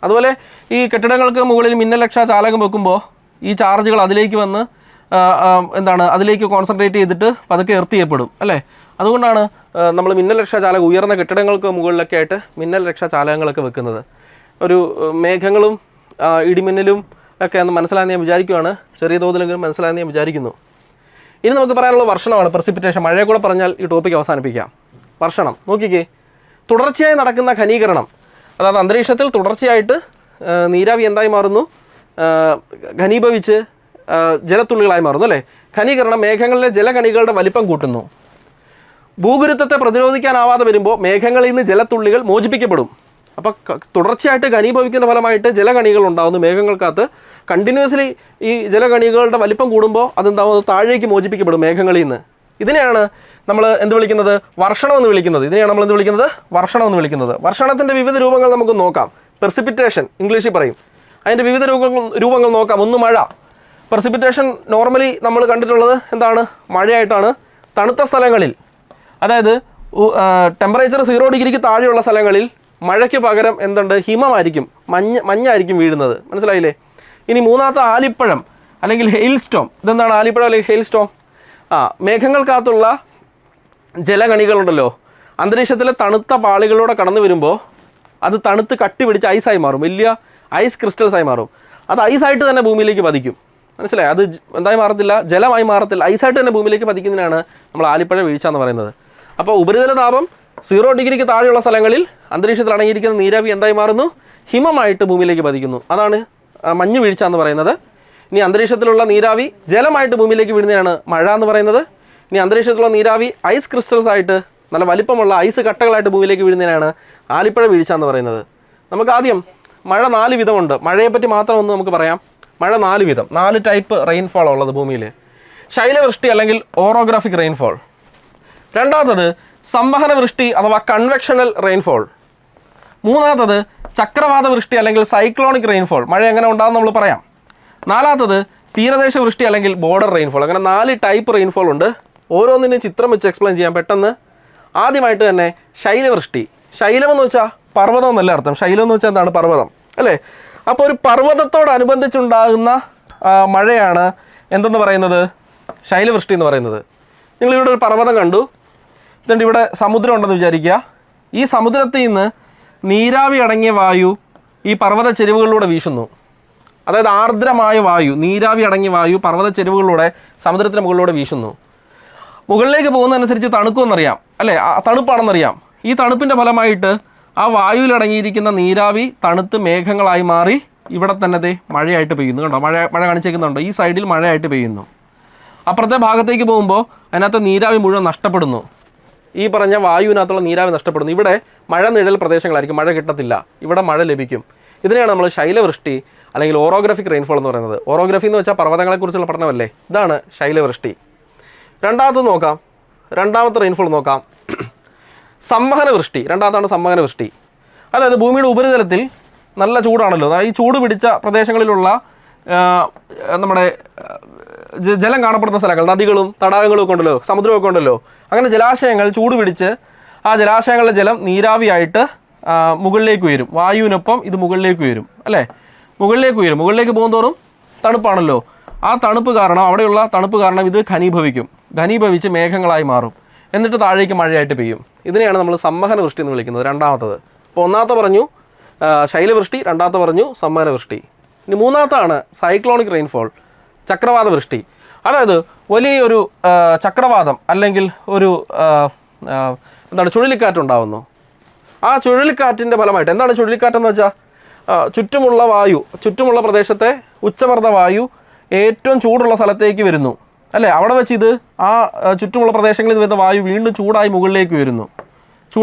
അതുപോലെ ഈ കെട്ടിടങ്ങൾക്ക് മുകളിൽ മിന്നലക്ഷ ചാലകം വെക്കുമ്പോൾ ഈ ചാർജുകൾ അതിലേക്ക് വന്ന് അതിലേക്ക് കോൺസെൻട്രേറ്റ് ചെയ്തിട്ട് പതുക്കെ എർത്ത് ചെയ്യപ്പെടും, അല്ലേ? അതുകൊണ്ടാണ് നമ്മൾ മിന്നൽ രക്ഷാചാലകം ഉയർന്ന കെട്ടിടങ്ങൾക്ക് മുകളിലൊക്കെ ആയിട്ട് മിന്നൽ രക്ഷാചാലകങ്ങളൊക്കെ വെക്കുന്നത്. ഒരു മേഘങ്ങളും ഇടിമിന്നലും ഒക്കെ ഒന്ന് മനസ്സിലായെന്ന് ഞാൻ വിചാരിക്കുകയാണ്. ചെറിയ തോതിലെങ്കിലും മനസ്സിലായെന്ന് ഞാൻ വിചാരിക്കുന്നു. ഇനി നമുക്ക് പറയാനുള്ള വർഷണമാണ്, പ്രസിപ്പിറ്റേഷൻ. മഴയെ കൂടെ പറഞ്ഞാൽ ഈ ടോപ്പിക്ക് അവസാനിപ്പിക്കാം. വർഷണം നോക്കിക്കേ. തുടർച്ചയായി നടക്കുന്ന ഘനീകരണം, അതായത് അന്തരീക്ഷത്തിൽ തുടർച്ചയായിട്ട് നീരാവി എന്തായി മാറുന്നു? ഘനീഭവിച്ച് ജലത്തുള്ളികളായി മാറുന്നു, അല്ലേ? ഘനീകരണം മേഘങ്ങളിലെ ജലകണികളുടെ വലിപ്പം കൂട്ടുന്നു. ഭൂഗുരുത്വത്തെ പ്രതിരോധിക്കാനാവാതെ വരുമ്പോൾ മേഘങ്ങളിൽ നിന്ന് ജലത്തുള്ളികൾ മോചിപ്പിക്കപ്പെടും. അപ്പോൾ തുടർച്ചയായിട്ട് ഘനീഭവിക്കുന്ന ഫലമായിട്ട് ജലകണികൾ ഉണ്ടാകുന്നു മേഘങ്ങൾക്കകത്ത്. കണ്ടിന്യൂസ്ലി ഈ ജലകണികളുടെ വലിപ്പം കൂടുമ്പോൾ അതെന്താവും? അത് താഴേക്ക് മോചിപ്പിക്കപ്പെടും മേഘങ്ങളിൽ നിന്ന്. ഇതിനെയാണ് നമ്മൾ എന്ത് വിളിക്കുന്നത്? വർഷണം എന്ന് വിളിക്കുന്നത്. ഇതിനെയാണ് നമ്മൾ എന്ത് വിളിക്കുന്നത്? വർഷണം എന്ന് വിളിക്കുന്നത്. വർഷണത്തിൻ്റെ വിവിധ രൂപങ്ങൾ നമുക്ക് നോക്കാം. പെർസിപ്പിറ്റേഷൻ ഇംഗ്ലീഷിൽ പറയും. അതിൻ്റെ വിവിധ രൂപങ്ങൾ നോക്കാം. ഒന്ന് മഴ. പെർസിപ്പിറ്റേഷൻ നോർമലി നമ്മൾ കണ്ടിട്ടുള്ളത് എന്താണ്? മഴയായിട്ടാണ്. തണുത്ത സ്ഥലങ്ങളിൽ, അതായത് ടെമ്പറേച്ചർ 0 ഡിഗ്രിക്ക് താഴെയുള്ള സ്ഥലങ്ങളിൽ മഴയ്ക്ക് പകരം എന്തുണ്ട്? ഹിമമായിരിക്കും, മഞ്ഞായിരിക്കും വീഴുന്നത്. മനസ്സിലായില്ലേ? ഇനി മൂന്നാമത്തെ ആലിപ്പഴം അല്ലെങ്കിൽ ഹെയിൽ സ്റ്റോം. ഇതെന്താണ് ആലിപ്പഴം അല്ലെങ്കിൽ ഹെയിൽ സ്റ്റോം? മേഘങ്ങൾക്കകത്തുള്ള ജലകണികളുണ്ടല്ലോ, അന്തരീക്ഷത്തിലെ തണുത്ത പാളികളിലൂടെ കടന്നു വരുമ്പോൾ അത് തണുത്ത് കട്ടി പിടിച്ച് ഐസായി മാറും, വലിയ ഐസ് ക്രിസ്റ്റൽസായി മാറും. അത് ഐസായിട്ട് തന്നെ ഭൂമിയിലേക്ക് പതിക്കും. മനസ്സിലായി? അത് എന്തായി മാറത്തില്ല, ജലമായി മാറത്തില്ല, ഐസായിട്ട് തന്നെ ഭൂമിയിലേക്ക് പതിക്കുന്നതിനാണ് നമ്മൾ ആലിപ്പഴ വീഴ്ച എന്ന് പറയുന്നത്. അപ്പോൾ ഉപരിതല താപം 0 ഡിഗ്രിക്ക് താഴെയുള്ള സ്ഥലങ്ങളിൽ അന്തരീക്ഷത്തിൽ അടങ്ങിയിരിക്കുന്ന നീരാവി എന്തായി മാറുന്നു? ഹിമമായിട്ട് ഭൂമിയിലേക്ക് പതിക്കുന്നു. അതാണ് മഞ്ഞ് വീഴ്ച എന്ന് പറയുന്നത്. ഇനി അന്തരീക്ഷത്തിലുള്ള നീരാവി ജലമായിട്ട് ഭൂമിയിലേക്ക് വീഴുന്നതിനാണ് മഴ എന്ന് പറയുന്നത്. ഇനി അന്തരീക്ഷത്തിലുള്ള നീരാവി ഐസ് ക്രിസ്റ്റൽസ് ആയിട്ട് നല്ല വലിപ്പമുള്ള ഐസ് കട്ടകളായിട്ട് ഭൂമിയിലേക്ക് വീഴുന്നതിനാണ് ആലിപ്പഴ വീഴ്ച എന്ന് പറയുന്നത്. നമുക്ക് ആദ്യം മഴ 4 വിധമുണ്ട്. മഴയെപ്പറ്റി മാത്രം ഒന്ന് നമുക്ക് പറയാം. മഴ 4 വിധം, 4 ടൈപ്പ് റെയിൻഫോൾ ഉള്ളത് ഭൂമിയിൽ. ശൈലവൃഷ്ടി അല്ലെങ്കിൽ ഓറോഗ്രാഫിക് റെയിൻഫോൾ. രണ്ടാമത്തത് സംവഹന വൃഷ്ടി അഥവാ കൺവെക്ഷണൽ റെയിൻഫോൾ. മൂന്നാമത്തത് ചക്രവാത വൃഷ്ടി അല്ലെങ്കിൽ സൈക്ലോണിക് റെയിൻഫോൾ. മഴ എങ്ങനെ ഉണ്ടാകുമെന്ന് നമ്മൾ പറയാം. നാലാമത്തത് തീരദേശ വൃഷ്ടി അല്ലെങ്കിൽ ബോർഡർ റെയിൻഫോൾ. അങ്ങനെ 4 ടൈപ്പ് റെയിൻഫോൾ ഉണ്ട്. ഓരോന്നിനും ചിത്രം വെച്ച് എക്സ്പ്ലെയിൻ ചെയ്യാം പെട്ടെന്ന്. ആദ്യമായിട്ട് തന്നെ ശൈലവൃഷ്ടി. ശൈലം എന്ന് വെച്ചാൽ പർവ്വതം എന്നല്ല അർത്ഥം. ശൈലം എന്ന് വെച്ചാൽ എന്താണ്? പർവ്വതം, അല്ലേ? അപ്പോൾ ഒരു പർവ്വതത്തോടനുബന്ധിച്ചുണ്ടാകുന്ന മഴയാണ് എന്തെന്ന് പറയുന്നത്? ശൈലവൃഷ്ടി എന്ന് പറയുന്നത്. നിങ്ങളിവിടെ ഒരു പർവ്വതം കണ്ടു, എന്നിട്ട് ഇവിടെ സമുദ്രം ഉണ്ടെന്ന് വിചാരിക്കുക. ഈ സമുദ്രത്തിൽ നിന്ന് നീരാവി അടങ്ങിയ വായു ഈ പർവ്വത ചെരുവുകളിലൂടെ വീശുന്നു. അതായത് ആർദ്രമായ വായു, നീരാവി അടങ്ങിയ വായു പർവ്വത ചെരുവുകളിലൂടെ സമുദ്രത്തിന് മുകളിലൂടെ വീശുന്നു. മുകളിലേക്ക് പോകുന്നതനുസരിച്ച് തണുക്കുമെന്നറിയാം, അല്ലേ? തണുപ്പാണെന്നറിയാം. ഈ തണുപ്പിൻ്റെ ഫലമായിട്ട് ആ വായുവിൽ അടങ്ങിയിരിക്കുന്ന നീരാവി തണുത്ത് മേഘങ്ങളായി മാറി ഇവിടെ തന്നെ മഴയായിട്ട് പെയ്യുന്നു. കണ്ടോ? മഴ കാണിച്ചേക്കുന്നുണ്ടോ? ഈ സൈഡിൽ മഴയായിട്ട് പെയ്യുന്നു. അപ്പുറത്തെ ഭാഗത്തേക്ക് പോകുമ്പോൾ അതിനകത്ത് നീരാവി മുഴുവൻ നഷ്ടപ്പെടുന്നു. ഈ പറഞ്ഞ വായുവിനകത്തുള്ള നീരാവി നഷ്ടപ്പെടുന്നു. ഇവിടെ മഴ നിഴൽ പ്രദേശങ്ങളായിരിക്കും, മഴ കിട്ടത്തില്ല. ഇവിടെ മഴ ലഭിക്കും. ഇതിനെയാണ് നമ്മൾ ശൈലവൃഷ്ടി അല്ലെങ്കിൽ ഓറോഗ്രാഫിക് റെയിൻഫോൾ എന്ന് പറയുന്നത്. ഓറോഗ്രാഫി എന്ന് വെച്ചാൽ പർവ്വതങ്ങളെക്കുറിച്ചുള്ള പഠനമല്ലേ? ഇതാണ് ശൈലവൃഷ്ടി. രണ്ടാമത്തെ റെയിൻഫോൾ നോക്കാം. സംവഹന വൃഷ്ടി. രണ്ടാമത്താണ് സംവഹന വൃഷ്ടി. അതായത് ഭൂമിയുടെ ഉപരിതലത്തിൽ നല്ല ചൂടാണല്ലോ, ഈ ചൂട് പിടിച്ച പ്രദേശങ്ങളിലുള്ള നമ്മുടെ ജലം കാണപ്പെടുന്ന സ്ഥലങ്ങൾ, നദികളും തടാകങ്ങളും ഒക്കെ ഉണ്ടല്ലോ, സമുദ്രമൊക്കെ ഉണ്ടല്ലോ. അങ്ങനെ ജലാശയങ്ങൾ ചൂട് പിടിച്ച് ആ ജലാശയങ്ങളിലെ ജലം നീരാവിയായിട്ട് മുകളിലേക്ക് ഉയരും. വായുവിനൊപ്പം ഇത് മുകളിലേക്ക് ഉയരും, അല്ലേ? മുകളിലേക്ക് പോകുന്തോറും തണുപ്പാണല്ലോ. ആ തണുപ്പ് കാരണം, അവിടെയുള്ള തണുപ്പ് കാരണം ഇത് ഘനീഭവിച്ച് മേഘങ്ങളായി മാറും. എന്നിട്ട് താഴേക്ക് മഴയായിട്ട് പെയ്യും. ഇതിനെയാണ് നമ്മൾ സംവഹന വൃഷ്ടി എന്ന് വിളിക്കുന്നത്. രണ്ടാമത്തത്. അപ്പോൾ ഒന്നാമത്തെ പറഞ്ഞു ശൈലവൃഷ്ടി, രണ്ടാമത്തെ പറഞ്ഞു സംവഹന വൃഷ്ടി. ഇനി മൂന്നാമത്താണ് സൈക്ലോണിക് റെയിൻഫോൾ, ചക്രവാത വൃഷ്ടി. അതായത് വലിയൊരു ചക്രവാതം അല്ലെങ്കിൽ ഒരു ചുഴലിക്കാറ്റുണ്ടാവുന്നു. ആ ചുഴലിക്കാറ്റിൻ്റെ ഫലമായിട്ട്, എന്താണ് ചുഴലിക്കാറ്റെന്ന് വെച്ചാൽ, ചുറ്റുമുള്ള പ്രദേശത്തെ ഉച്ചമർദ്ദ വായു ഏറ്റവും ചൂടുള്ള സ്ഥലത്തേക്ക് വരുന്നു, അല്ലേ? അവിടെ വെച്ച് ഇത് ആ ചുറ്റുമുള്ള പ്രദേശങ്ങളിൽ വരുന്ന വായു വീണ്ടും ചൂടായി മുകളിലേക്ക് വരുന്നു.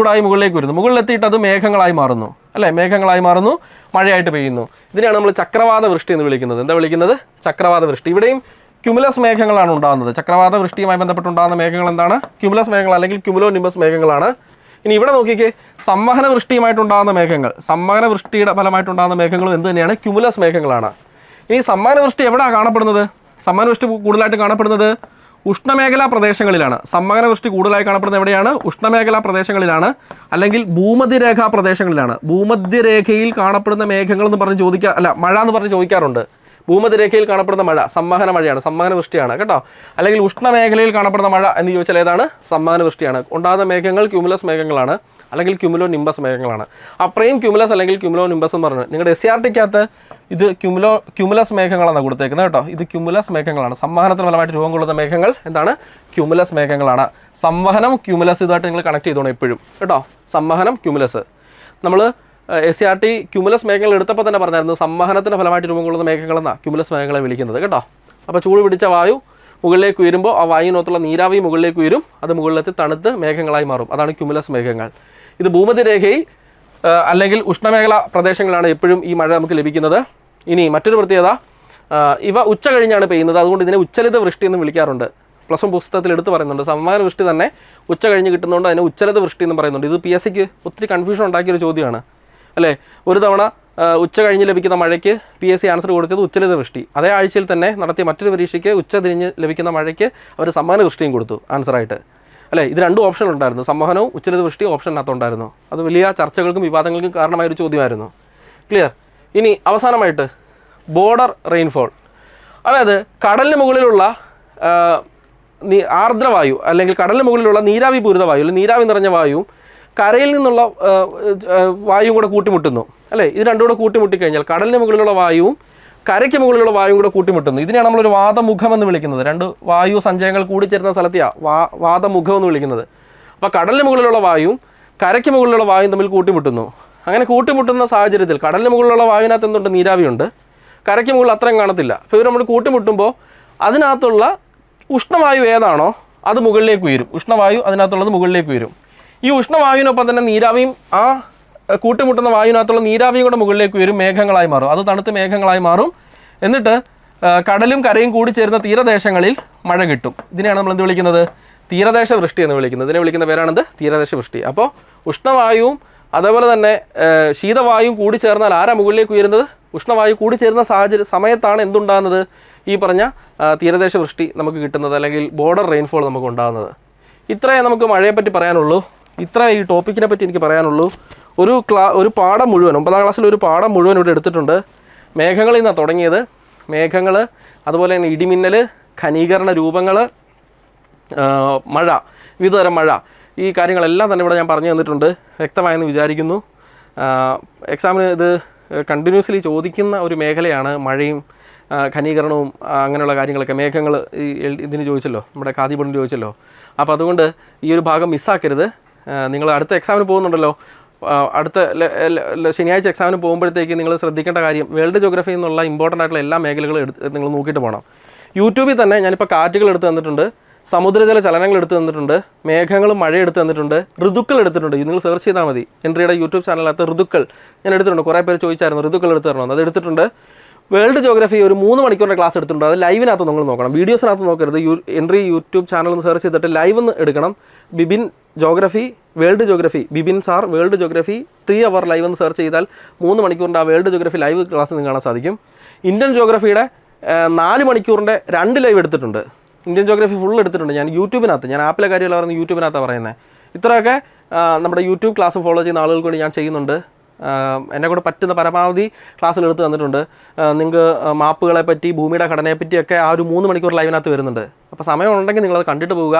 മുകളിലെത്തിയിട്ട് അത് മേഘങ്ങളായി മാറുന്നു, അല്ലേ? മേഘങ്ങളായി മാറുന്നു, മഴയായിട്ട് പെയ്യുന്നു. ഇതിനെയാണ് നമ്മൾ ചക്രവാത വൃഷ്ടി എന്ന് വിളിക്കുന്നത്. എന്താ വിളിക്കുന്നത്? ചക്രവാത വൃഷ്ടി. ഇവിടെയും ക്യുമുലസ് മേഘങ്ങളാണ് ഉണ്ടാകുന്നത്. ചക്രവാത വൃഷ്ടിയുമായി ബന്ധപ്പെട്ടുണ്ടാകുന്ന മേഘങ്ങൾ എന്താണ്? ക്യുമുലസ് മേഘങ്ങൾ അല്ലെങ്കിൽ ക്യുമുലോ നിംബസ് മേഘങ്ങളാണ്. ഇനി ഇവിടെ നോക്കിക്കേ, സംവഹന വൃഷ്ടിയുമായിട്ടുണ്ടാകുന്ന മേഘങ്ങൾ, സംവഹന വൃഷ്ടിയുടെ ഫലമായിട്ടുണ്ടാകുന്ന മേഘങ്ങളും എന്ത് തന്നെയാണ്? ക്യുമുലസ് മേഘങ്ങളാണ്. ഇനി സംവഹന വൃഷ്ടി എവിടെയാണ് കാണപ്പെടുന്നത്? സംവഹന വൃഷ്ടി കൂടുതലായിട്ട് കാണപ്പെടുന്നത് ഉഷ്ണമേഖലാ പ്രദേശങ്ങളിലാണ്. സംവഹന വൃഷ്ടി കൂടുതലായി കാണപ്പെടുന്നത് എവിടെയാണ്? ഉഷ്ണമേഖലാ പ്രദേശങ്ങളിലാണ്, അല്ലെങ്കിൽ ഭൂമധ്യരേഖാ പ്രദേശങ്ങളിലാണ്. ഭൂമധ്യരേഖയിൽ കാണപ്പെടുന്ന മേഘങ്ങൾ എന്ന് പറഞ്ഞ് മഴ എന്ന് പറഞ്ഞ് ചോദിക്കാറുണ്ട്. ഭൂമധ്യരേഖയിൽ കാണപ്പെടുന്ന മഴ സംവഹന മഴയാണ്, സംവഹന വൃഷ്ടിയാണ് കേട്ടോ. അല്ലെങ്കിൽ ഉഷ്ണമേഖലയിൽ കാണപ്പെടുന്ന മഴ എന്ന് ചോദിച്ചാൽ ഏതാണ്? സംവഹന വൃഷ്ടിയാണ്. ഉണ്ടാകുന്ന മേഘങ്ങൾ ക്യുമുലസ് മേഘങ്ങളാണ്, അല്ലെങ്കിൽ ക്യുമുലോ നിംബസ് മേഘങ്ങളാണ്. അപ്രയും ക്യുമുലസ് അല്ലെങ്കിൽ ക്യുമുലോ നിംബസ് എന്ന് പറഞ്ഞു. നിങ്ങളുടെ SCRT-ക്കകത്ത് ഇത് ക്യുമുലസ് മേഘങ്ങളാണ് കൊടുത്തേക്കുന്നത് കേട്ടോ. ഇത് ക്യുമുലസ് മേഘങ്ങളാണ്. സംവഹനത്തിന് ഫലമായിട്ട് രൂപം കൊള്ളുന്ന മേഘങ്ങൾ എന്താണ്? ക്യുമുലസ് മേഘങ്ങളാണ്. സംവഹനം ക്യുമുലസ് ഇതായിട്ട് നിങ്ങൾ കണക്ട് ചെയ്തോണം എപ്പോഴും കേട്ടോ. സംവഹനം ക്യുമുലസ്. നമ്മൾ SCRT ക്യുമുലസ് മേഘങ്ങൾ എടുത്തപ്പോൾ തന്നെ പറഞ്ഞായിരുന്നു സംവഹനത്തിൻ്റെ ഫലമായിട്ട് രൂപം കൊള്ളുന്ന മേഘങ്ങളെന്നാണ് ക്യുമുലസ് മേഘങ്ങളെ വിളിക്കുന്നത് കേട്ടോ. അപ്പോൾ ചൂട് പിടിച്ച വായു മുകളിലേക്ക് ഉയരുമ്പോൾ ആ വായുവിനകത്തുള്ള നീരാവി മുകളിലേക്ക് ഉയരും, അത് മുകളിലെത്തി തണുത്ത് മേഘങ്ങളായി മാറും. അതാണ് ക്യുമുലസ് മേഘങ്ങൾ. ഇത് ഭൂമധ്യരേഖയിൽ അല്ലെങ്കിൽ ഉഷ്ണമേഖലാ പ്രദേശങ്ങളാണ് എപ്പോഴും ഈ മഴ നമുക്ക് ലഭിക്കുന്നത്. ഇനി മറ്റൊരു പ്രത്യേകത, ഇവ ഉച്ച കഴിഞ്ഞാണ് പെയ്യുന്നത്. അതുകൊണ്ട് ഇതിനെ ഉച്ചലിത വൃഷ്ടി എന്ന് വിളിക്കാറുണ്ട്. +1 പുസ്തകത്തിൽ എടുത്ത് പറയുന്നുണ്ട്. സംവഹന വൃഷ്ടി തന്നെ ഉച്ച കഴിഞ്ഞ് കിട്ടുന്നതുകൊണ്ട് അതിനെ ഉച്ചലിത വൃഷ്ടി എന്ന് പറയുന്നുണ്ട്. ഇത് PSCക്ക് ഒത്തിരി കൺഫ്യൂഷൻ ഉണ്ടാക്കിയൊരു ചോദ്യമാണ്, അല്ലേ? ഒരു തവണ ഉച്ച കഴിഞ്ഞ് ലഭിക്കുന്ന മഴയ്ക്ക് PSC ആൻസർ കൊടുത്തത് ഉച്ചലിത വൃഷ്ടി. അതേ ആഴ്ചയിൽ തന്നെ നടത്തിയ മറ്റൊരു പരീക്ഷയ്ക്ക് ഉച്ച തിരിഞ്ഞ് ലഭിക്കുന്ന മഴയ്ക്ക് അവർ സംവഹന വൃഷ്ടിയും കൊടുത്തു ആൻസറായിട്ട്, അല്ലേ? ഇത് 2 ഓപ്ഷൻ ഉണ്ടായിരുന്നു. സംവഹനവും ഉച്ചലിത വൃഷ്ടിയും ഓപ്ഷനകത്തുണ്ടായിരുന്നു. അത് വലിയ ചർച്ചകൾക്കും വിവാദങ്ങൾക്കും കാരണമായൊരു ചോദ്യമായിരുന്നു. ക്ലിയർ? ഇനി അവസാനമായിട്ട് ബോർഡർ റെയിൻഫോൾ, അതായത് കടലിന് മുകളിലുള്ള ആർദ്രവായു അല്ലെങ്കിൽ കടലിന് മുകളിലുള്ള നീരാവി പൂരിത വായു അല്ലെങ്കിൽ നീരാവി നിറഞ്ഞ വായുവും കരയിൽ നിന്നുള്ള വായുവും കൂടെ കൂട്ടിമുട്ടുന്നു, അല്ലേ? ഇത് രണ്ടും കൂടെ കൂട്ടിമുട്ടിക്കഴിഞ്ഞാൽ കടലിന് മുകളിലുള്ള വായുവും കരയ്ക്ക് മുകളിലുള്ള വായുവും കൂടെ കൂട്ടിമുട്ടുന്നു. ഇതിനെയാണ് നമ്മളൊരു വാതമുഖം എന്ന് വിളിക്കുന്നത്. 2 വായു സഞ്ചയങ്ങൾ കൂടിച്ചേരുന്ന സ്ഥലത്തെയാണ് വാതമുഖം എന്ന് വിളിക്കുന്നത്. അപ്പോൾ കടലിന് മുകളിലുള്ള വായുവും കരയ്ക്ക് മുകളിലുള്ള വായുവും തമ്മിൽ കൂട്ടിമുട്ടുന്നു. അങ്ങനെ കൂട്ടിമുട്ടുന്ന സാഹചര്യത്തിൽ കടലിന് മുകളിലുള്ള വായുവിനകത്ത് എന്തുണ്ട്? നീരാവിയുണ്ട്. കരയ്ക്ക് മുകളിൽ അത്രയും കാണത്തില്ല. അപ്പോൾ ഇവർ നമ്മൾ കൂട്ടിമുട്ടുമ്പോൾ അതിനകത്തുള്ള ഉഷ്ണവായു ഏതാണോ അത് മുകളിലേക്ക് ഉയരും. ഉഷ്ണവായു അതിനകത്തുള്ളത് മുകളിലേക്ക് ഉയരും. ഈ ഉഷ്ണവായുവിനൊപ്പം തന്നെ നീരാവിയും ആ കൂട്ടിമുട്ടുന്ന വായുവിനകത്തുള്ള നീരാവിയും കൂടെ മുകളിലേക്ക് ഉയരും, മേഘങ്ങളായി മാറും. അത് തണുത്ത് മേഘങ്ങളായി മാറും. എന്നിട്ട് കടലും കരയും കൂടി ചേരുന്ന തീരദേശങ്ങളിൽ മഴ കിട്ടും. ഇതിനെയാണ് നമ്മൾ എന്ത് വിളിക്കുന്നത്? തീരദേശ വൃഷ്ടി എന്ന് വിളിക്കുന്നത്. ഇതിനെ വിളിക്കുന്ന പേരാണെന്ത്? തീരദേശ വൃഷ്ടി. അപ്പോൾ ഉഷ്ണവായുവും അതേപോലെ തന്നെ ശീതവായുവും കൂടി ചേർന്നാൽ ആരാ മുകളിലേക്ക് ഉയരുന്നത്? ഉഷ്ണവായു കൂടി ചേരുന്ന സമയത്താണ് എന്തുണ്ടാകുന്നത്? ഈ പറഞ്ഞ തീരദേശ വൃഷ്ടി നമുക്ക് കിട്ടുന്നത്, അല്ലെങ്കിൽ ബോർഡർ റെയിൻഫോൾ നമുക്ക് ഉണ്ടാകുന്നത്. ഇത്രയേ നമുക്ക് മഴയെപ്പറ്റി പറയാനുള്ളൂ. ഇത്ര ഈ ടോപ്പിക്കിനെ പറ്റി എനിക്ക് പറയാനുള്ളൂ. ഒരു പാഠം മുഴുവൻ 9ാം ക്ലാസ്സിൽ ഒരു പാഠം മുഴുവൻ ഇവിടെ എടുത്തിട്ടുണ്ട്. മേഘങ്ങളിൽ നിന്നാണ് തുടങ്ങിയത്. മേഘങ്ങൾ, അതുപോലെ തന്നെ ഇടിമിന്നൽ, ഘനീകരണ രൂപങ്ങൾ, മഴ, വിവിധതരം മഴ, ഈ കാര്യങ്ങളെല്ലാം തന്നെ ഇവിടെ ഞാൻ പറഞ്ഞു തന്നിട്ടുണ്ട്. വ്യക്തമായെന്ന് വിചാരിക്കുന്നു. എക്സാമിന് ഇത് കണ്ടിന്യൂസ്ലി ചോദിക്കുന്ന ഒരു മേഖലയാണ് മഴയും ഘനീകരണവും അങ്ങനെയുള്ള കാര്യങ്ങളൊക്കെ. മേഘങ്ങൾ ഇതിന് ചോദിച്ചല്ലോ, നമ്മുടെ കാതിപൊണ്ണിന് ചോദിച്ചല്ലോ. അപ്പോൾ അതുകൊണ്ട് ഈ ഒരു ഭാഗം മിസ്സാക്കരുത്. നിങ്ങൾ അടുത്ത എക്സാമിന് പോകുന്നുണ്ടല്ലോ, അടുത്ത ശനിയാഴ്ച എക്സാമിന് പോകുമ്പോഴത്തേക്ക് നിങ്ങൾ ശ്രദ്ധിക്കേണ്ട കാര്യം, വേൾഡ് ജോഗ്രഫി എന്നുള്ള ഇമ്പോർട്ടൻ്റ് ആയിട്ടുള്ള എല്ലാ മേഖലകളും നിങ്ങൾ നോക്കിയിട്ട് പോകണം. യൂട്യൂബിൽ തന്നെ ഞാനിപ്പോൾ കാറ്റുകൾ എടുത്ത് തന്നിട്ടുണ്ട്, സമുദ്രജല ചലനങ്ങൾ എടുത്ത് തന്നിട്ടുണ്ട്, മേഘങ്ങളും മഴ എടുത്ത് തന്നിട്ടുണ്ട്, ഋതുക്കൾ എടുത്തിട്ടുണ്ട്. നിങ്ങൾ സെർച്ച് ചെയ്താൽ മതി. എൻട്രിയുടെ യൂട്യൂബ് ചാനലിനകത്ത് ഋതുക്കൾ ഞാൻ എടുത്തിട്ടുണ്ട്. കുറേ പേര് ചോദിച്ചായിരുന്നു ഋതുക്കൾ എടുത്ത് തരണമെന്ന്. അത് എടുത്തിട്ടുണ്ട്. വേൾഡ് ജോഗ്രഫി ഒരു 3 മണിക്കൂറിൻ്റെ ക്ലാസ് എടുത്തിട്ടുണ്ട്. അത് ലൈവിനകത്ത് നിങ്ങൾ നോക്കണം, വീഡിയോസിനകത്ത് നോക്കരുത്. എൻട്രി യൂട്യൂബ് ചാനൽ ഒന്ന് സെർച്ച് ചെയ്തിട്ട് ലൈവ് ഒന്ന് എടുക്കണം. Bibin geography, world geography, Bibin sir world geography 3 അവർ ലൈവ് എന്ന് സെർച്ച് ചെയ്താൽ 3 മണിക്കൂറിൻ്റെ ആ വേൾഡ് ജോഗ്രഫി ലൈവ് ക്ലാസ് നിങ്ങൾക്ക് കാണാൻ സാധിക്കും. ഇന്ത്യൻ ജോഗ്രഫിയുടെ 4 മണിക്കൂറിൻ്റെ 2 ലൈവ് എടുത്തിട്ടുണ്ട്. ഇന്ത്യൻ ജോഗ്രഫി ഫുൾ എടുത്തിട്ടുണ്ട് ഞാൻ യൂട്യൂബിനകത്ത്. ഞാൻ ആപ്പിലെ കാര്യമല്ല പറയുന്നത്, യൂട്യൂബിനകത്താണ് പറയുന്നത്. ഇത്രയൊക്കെ നമ്മുടെ യൂട്യൂബ് ക്ലാസ് ഫോളോ ചെയ്യുന്ന ആളുകൾക്ക് വേണ്ടി ഞാൻ ചെയ്യുന്നുണ്ട്. എന്നെക്കൂടെ പറ്റുന്ന പരമാവധി ക്ലാസ്സിൽ എടുത്ത് തന്നിട്ടുണ്ട്. നിങ്ങൾക്ക് മാപ്പുകളെ പറ്റി, ഭൂമിയുടെ ഘടനയെ പറ്റിയൊക്കെ ആ ഒരു 3 മണിക്കൂർ ലൈവിനകത്ത് വരുന്നുണ്ട്. അപ്പോൾ സമയമുണ്ടെങ്കിൽ നിങ്ങളത് കണ്ടിട്ട് പോവുക.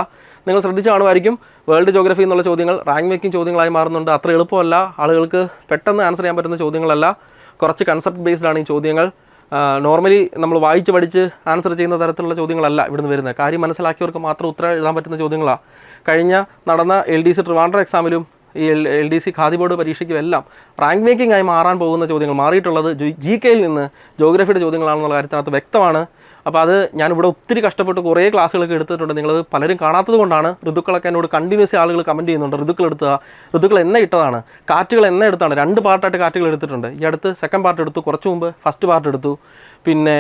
നിങ്ങൾ ശ്രദ്ധിച്ച് കാണുമായിരിക്കും, വേൾഡ് ജോഗ്രഫി എന്നുള്ള ചോദ്യങ്ങൾ റാങ്ക് മേക്കിംഗ് ചോദ്യങ്ങളായി മാറുന്നുണ്ട്. അത്ര എളുപ്പമല്ല, ആളുകൾക്ക് പെട്ടെന്ന് ആൻസർ ചെയ്യാൻ പറ്റുന്ന ചോദ്യങ്ങളല്ല, കുറച്ച് കൺസെപ്റ്റ് ബേസ്ഡാണ് ഈ ചോദ്യങ്ങൾ. നോർമലി നമ്മൾ വായിച്ച് പഠിച്ച് ആൻസർ ചെയ്യുന്ന തരത്തിലുള്ള ചോദ്യങ്ങളല്ല ഇവിടുന്ന് വരുന്നത്. കാര്യം മനസ്സിലാക്കിയവർക്ക് മാത്രം ഉത്തരം എഴുതാൻ പറ്റുന്ന ചോദ്യങ്ങളാണ്. കഴിഞ്ഞ നടന്ന LDC ട്രിവാൻഡ്രം എക്സാമിലും ഈ LDC ഖാദി ബോർഡ് പരീക്ഷയ്ക്കും എല്ലാം റാങ്ക് മേക്കിംഗ് ആയി മാറാൻ പോകുന്ന ചോദ്യങ്ങൾ മാറിയിട്ടുള്ളത് GKയിൽ നിന്ന് ജോഗ്രഫിയുടെ ചോദ്യങ്ങളാണെന്നുള്ള കാര്യത്തിനകത്ത് വ്യക്തമാണ്. അപ്പോൾ അത് ഞാനിവിടെ ഒത്തിരി കഷ്ടപ്പെട്ട് കുറേ ക്ലാസ്സുകളൊക്കെ എടുത്തിട്ടുണ്ട്. നിങ്ങളത് പലരും കാണാത്തത് കൊണ്ടാണ്. ഋതുക്കളൊക്കെ എന്നോട് കണ്ടിന്യൂസ് ആളുകൾ കമൻറ്റ് ചെയ്യുന്നുണ്ട്, ഋതുക്കൾ എടുത്തുക, ഋതുക്കൾ എന്നെ ഇട്ടതാണ്, കാറ്റുകൾ എന്നെ എടുത്താണ്. 2 പാർട്ടായിട്ട് കാറ്റുകൾ എടുത്തിട്ടുണ്ട്. ഈ അടുത്ത് സെക്കൻഡ് പാർട്ട് എടുത്തു, കുറച്ച് മുമ്പ് ഫസ്റ്റ് പാർട്ട് എടുത്തു. പിന്നെ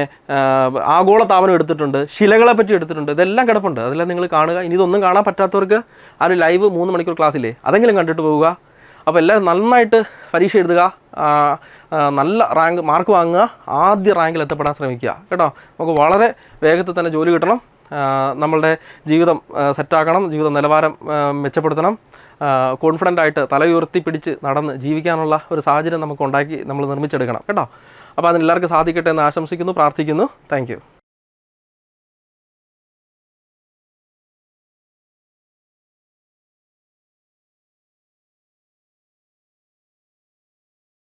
ആഗോളതാപനം എടുത്തിട്ടുണ്ട്, ശിലകളെ പറ്റി എടുത്തിട്ടുണ്ട്. ഇതെല്ലാം കിടപ്പുണ്ട്, അതെല്ലാം നിങ്ങൾ കാണുക. ഇനി ഇതൊന്നും കാണാൻ പറ്റാത്തവർക്ക് ആ ഒരു ലൈവ് 3 മണിക്കൂർ ക്ലാസ്സില്ലേ, അതെങ്കിലും കണ്ടിട്ട് പോവുക. അപ്പോൾ എല്ലാവരും നന്നായിട്ട് പരീക്ഷ എഴുതുക, നല്ല മാർക്ക് വാങ്ങുക, ആദ്യ റാങ്കിൽ എത്തപ്പെടാൻ ശ്രമിക്കുക കേട്ടോ. നമുക്ക് വളരെ വേഗത്തിൽ തന്നെ ജോലി കിട്ടണം, നമ്മളുടെ ജീവിതം സെറ്റാക്കണം, ജീവിത നിലവാരം മെച്ചപ്പെടുത്തണം, കോൺഫിഡൻ്റ് ആയിട്ട് തലയുയർത്തി പിടിച്ച് നടന്ന് ജീവിക്കാനുള്ള ഒരു സാഹചര്യം നമുക്ക് ഉണ്ടാക്കി നമ്മൾ നിർമ്മിച്ചെടുക്കണം കേട്ടോ. അപ്പോൾ അതിനെല്ലാവർക്കും സാധിക്കട്ടെ എന്ന് ആശംസിക്കുന്നു, പ്രാർത്ഥിക്കുന്നു. Thank you.